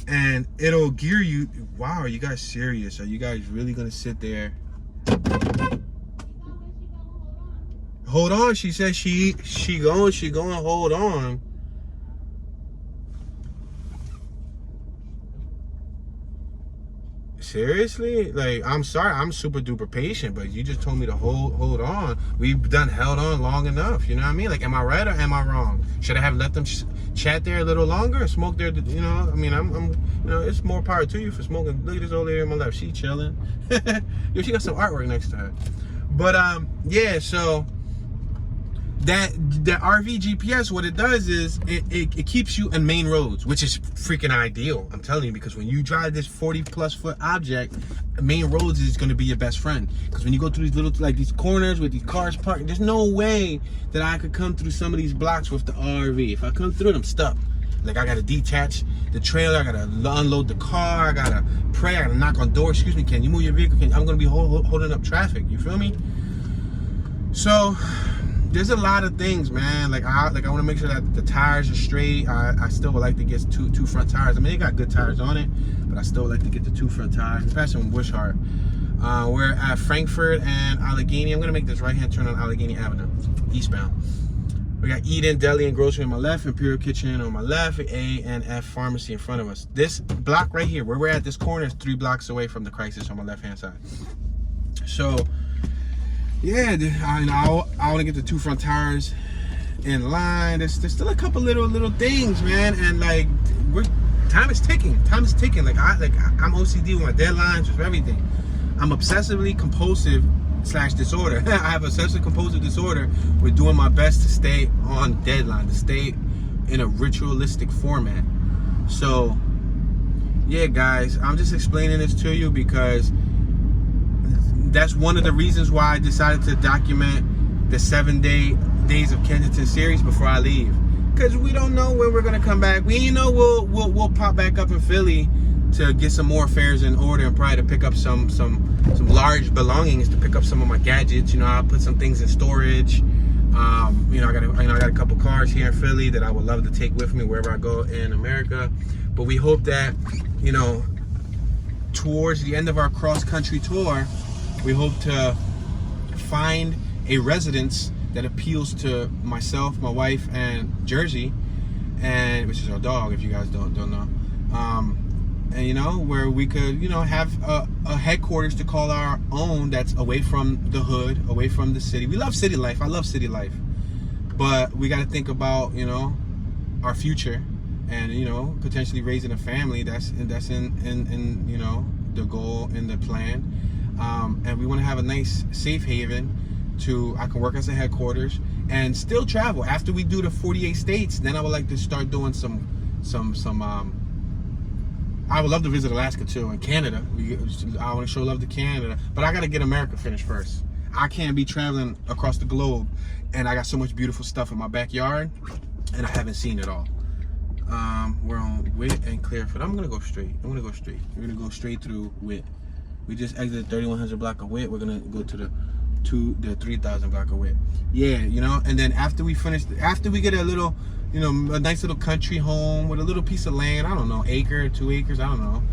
Speaker 1: and it'll gear you. Wow, are you guys serious? Are you guys really gonna sit there? Hold on, she says she going, hold on. Seriously? Like, I'm sorry, I'm super duper patient, but you just told me to hold on. We've held on long enough, you know what I mean? Like, am I right or am I wrong? Should I have let them chat there a little longer, smoke there, I mean, I'm it's more power to you for smoking. Look at this old lady on my left, she chilling. Yo, she got some artwork next to her. But yeah, so that RV GPS, what it does is it keeps you in main roads, which is freaking ideal. I'm telling you, because when you drive this 40+ foot object, main roads is going to be your best friend. Because when you go through these little, like these corners with these cars parked, there's no way that I could come through some of these blocks with the RV. If I come through it, I'm stuck. Like, I got to detach the trailer, I got to unload the car, I got to pray, I got to knock on doors. Excuse me, can you move your vehicle? I'm going to be holding up traffic. You feel me? So there's a lot of things, man. Like I want to make sure that the tires are straight. I still would like to get two front tires. I mean, they got good tires on it, but I still would like to get the 2 front tires, especially in Wishart. We're at Frankford and Allegheny. I'm gonna make this right-hand turn on Allegheny Avenue, eastbound. We got Eden Deli and Grocery on my left, Imperial Kitchen on my left, A&F Pharmacy in front of us. This block right here, where we're at, this corner is 3 blocks away from the crisis on my left-hand side. So, yeah, I want to get the 2 front tires in line. There's still a couple little things, man, and like time is ticking. Time is ticking. Like I'm OCD with my deadlines, with everything. I'm obsessively compulsive / disorder. I have obsessive compulsive disorder. We're doing my best to stay on deadline, to stay in a ritualistic format. So, yeah, guys, I'm just explaining this to you because that's one of the reasons why I decided to document the 7-day Days of Kensington series before I leave. Because we don't know when we're gonna come back. We we'll pop back up in Philly to get some more affairs in order and probably to pick up some large belongings, to pick up some of my gadgets. I'll put some things in storage. I got a couple cars here in Philly that I would love to take with me wherever I go in America. But we hope that, towards the end of our cross-country tour, we hope to find a residence that appeals to myself, my wife, and Jersey, which is our dog, if you guys don't know. and you know, where we could, you know, have a headquarters to call our own that's away from the hood, away from the city. We love city life. I love city life, but we got to think about, you know, our future, and you know, potentially raising a family. That's in you know, the goal and the plan. And we want to have a nice safe haven to I can work as a headquarters and still travel after we do the 48 states. Then I would like to start doing some I would love to visit Alaska too, and Canada. I want to show love to Canada, but I got to get America finished first. I can't be traveling across the globe and I got so much beautiful stuff in my backyard and I haven't seen it all. We're on Witt and Clearfield. I'm gonna go straight. We're gonna go straight through Witt. We just exited 3100 block of Witt. We're gonna go to the 3000 block of Witt. Yeah, you know. And then after we get a little, you know, a nice little country home with a little piece of land. I don't know, acre, 2 acres. I don't know.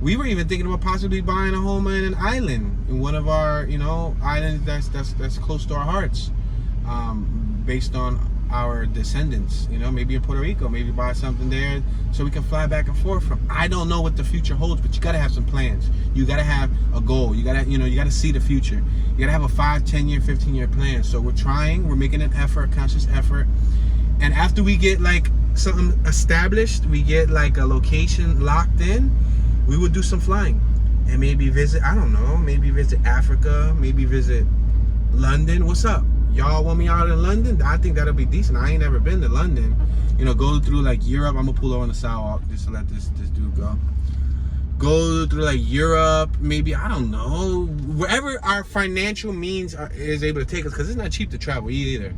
Speaker 1: We were even thinking about possibly buying a home in an island, in one of our, you know, islands that's close to our hearts, based on our descendants, you know, maybe in Puerto Rico, maybe buy something there so we can fly back and forth from. I don't know what the future holds, but you got to have some plans. You got to have a goal. You got to, you know, you got to see the future. You got to have a 5, 10 year, 15 year plan. So we're making an effort, conscious effort. And after we get like something established, we get like a location locked in, we would do some flying and maybe visit, I don't know, maybe visit Africa, maybe visit London. What's up? Y'all want me out in London? I think that'll be decent. I ain't never been to London. You know, go through like Europe. I'm gonna pull over on the sidewalk just to let this dude go. Go through like Europe, maybe, I don't know, wherever our financial means is able to take us, because it's not cheap to travel either.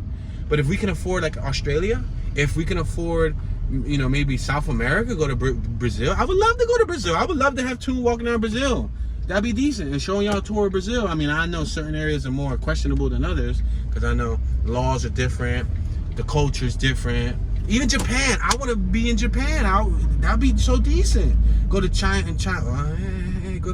Speaker 1: But if we can afford like Australia, if we can afford, you know, maybe South America, go to Brazil. I would love to go to Brazil. I would love to have Toon walking around Brazil. That'd be decent. And showing y'all a tour of Brazil. I mean, I know certain areas are more questionable than others, because I know laws are different, the culture's different. Even Japan, I want to be in Japan. That'd be so decent. Go to China and go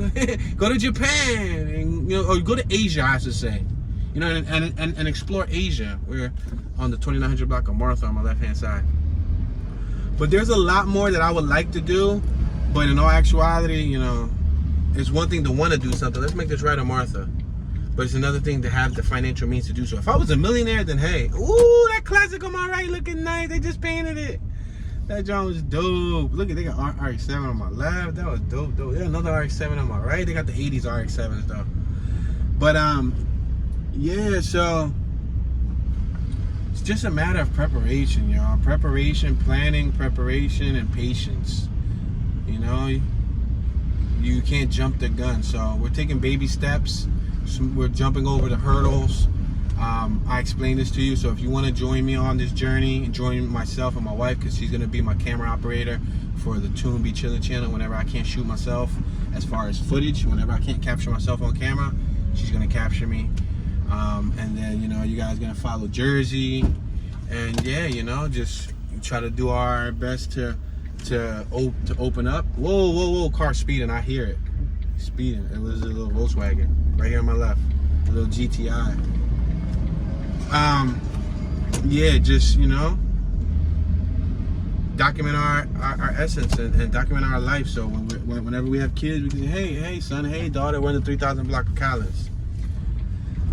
Speaker 1: to Japan, and you know, or go to Asia, I should say. You know, and explore Asia. We're on the 2900 block of Martha on my left hand side. But there's a lot more that I would like to do, but in all actuality, you know, it's one thing to want to do something. Let's make this right on Martha. But it's another thing to have the financial means to do so. If I was a millionaire, then hey, ooh, that classic on my right looking nice. They just painted it. That John was dope. Look at, they got RX-7 on my left. That was dope. There's another RX-7 on my right. They got the 80s RX-7s though. But yeah, so it's just a matter of preparation, y'all. Preparation, planning, preparation, and patience. You know, you can't jump the gun. So we're taking baby steps. We're jumping over the hurdles. I explained this to you, so if you want to join me on this journey, join myself and my wife, because she's going to be my camera operator for the Toon Be Chillin' channel. Whenever I can't shoot myself as far as footage, whenever I can't capture myself on camera, she's going to capture me. And then, you know, you guys going to follow Jersey, and yeah, you know, just try to do our best to open up. Whoa, car speeding. I hear it speeding. It was a little Volkswagen right here on my left, a little GTI. Yeah, just, you know, document our essence and document our life. So whenever we have kids, we can say, hey son, hey daughter, we're in the 3000 block of Collins.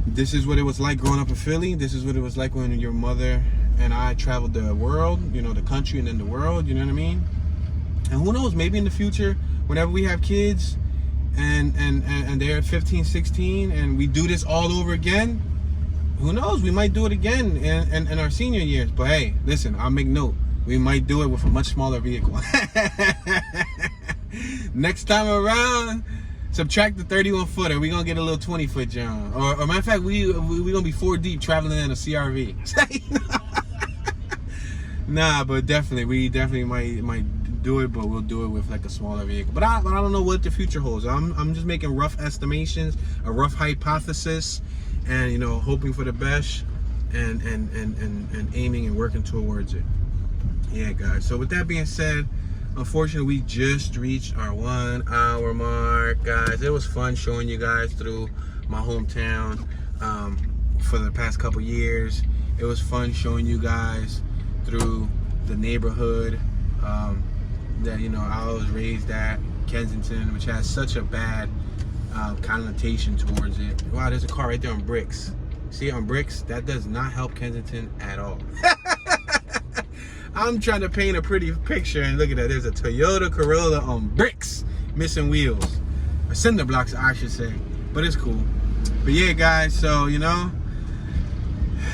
Speaker 1: This is what it was like growing up in Philly. This is what it was like when your mother and I traveled the world, you know, the country and then the world, you know what I mean? And who knows, maybe in the future, whenever we have kids and they're 15, 16, and we do this all over again, who knows, we might do it again in our senior years. But hey, listen, I'll make note, we might do it with a much smaller vehicle. Next time around, subtract the 31 footer, we're gonna get a little 20 foot John. Or matter of fact, we gonna be 4 deep traveling in a CRV. Nah, but we definitely might do it, but we'll do it with like a smaller vehicle. But I don't know what the future holds. I'm just making rough estimations, a rough hypothesis, and you know, hoping for the best, and aiming and working towards it. Yeah, guys. So with that being said, unfortunately, we just reached our 1 hour mark, guys. It was fun showing you guys through my hometown for the past couple years. It was fun showing you guys through the neighborhood that, you know, I was raised at. Kensington, which has such a bad connotation towards it. Wow, there's a car right there on bricks. See, on bricks, that does not help Kensington at all. I'm trying to paint a pretty picture, and look at that. There's a Toyota Corolla on bricks, missing wheels. Or cinder blocks, I should say. But it's cool. But yeah, guys, so, you know,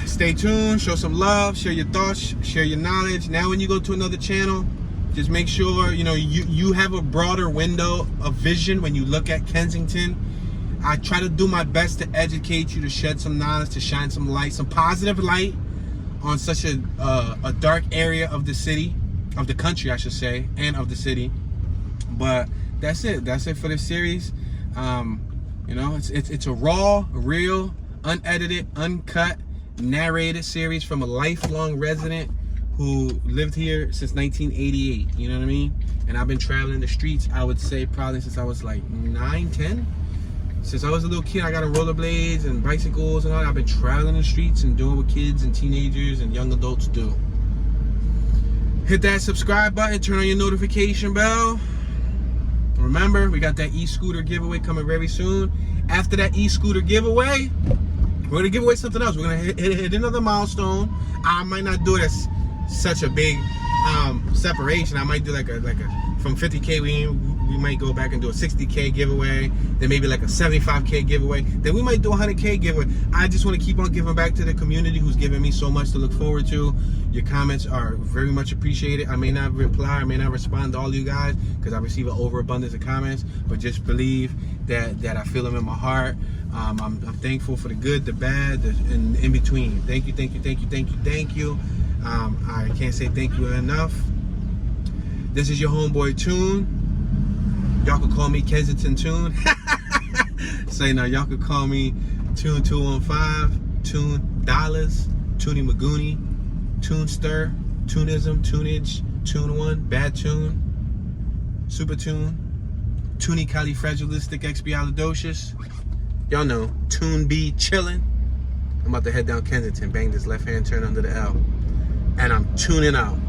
Speaker 1: stay tuned, show some love, share your thoughts, share your knowledge. Now when you go to another channel, just make sure, you know, you have a broader window of vision when you look at Kensington. I try to do my best to educate you, to shed some knowledge, to shine some light, some positive light on such a dark area of the city, of the country, I should say, and of the city. But that's it. That's it for this series. You know, it's a raw, real, unedited, uncut, narrated series from a lifelong resident who lived here since 1988. You know what I mean? And I've been traveling the streets, I would say, probably since I was like 9, 10. Since I was a little kid, I got on rollerblades and bicycles and all that. I've been traveling the streets and doing what kids and teenagers and young adults do. Hit that subscribe button, turn on your notification bell. Remember, we got that e-scooter giveaway coming very soon. After that e-scooter giveaway, we're gonna give away something else. We're gonna hit another milestone. I might not do it as such a big separation. I might do like a from 50K we might go back and do a 60K giveaway, then maybe like a 75K giveaway, then we might do a 100K giveaway. I just want to keep on giving back to the community who's given me so much to look forward to. Your comments are very much appreciated. I may not reply, I may not respond to all you guys because I receive an overabundance of comments, but just believe that I feel them in my heart. I'm thankful for the good, the bad, and in between. Thank you, thank you, thank you, thank you, thank you. I can't say thank you enough. This is your homeboy Tune. Y'all could call me Kensington Tune. Say now, y'all could call me Tune 215, Tune Dollars, Toonie Magoonie, Tune Stir, Tunism, Tunage, Tune One, Bad Tune, Super Tune, Toonie Califragilisticexpialidocious. Y'all know, Tune B chillin'. I'm about to head down Kensington, bang this left hand turn under the L. And I'm tuning out.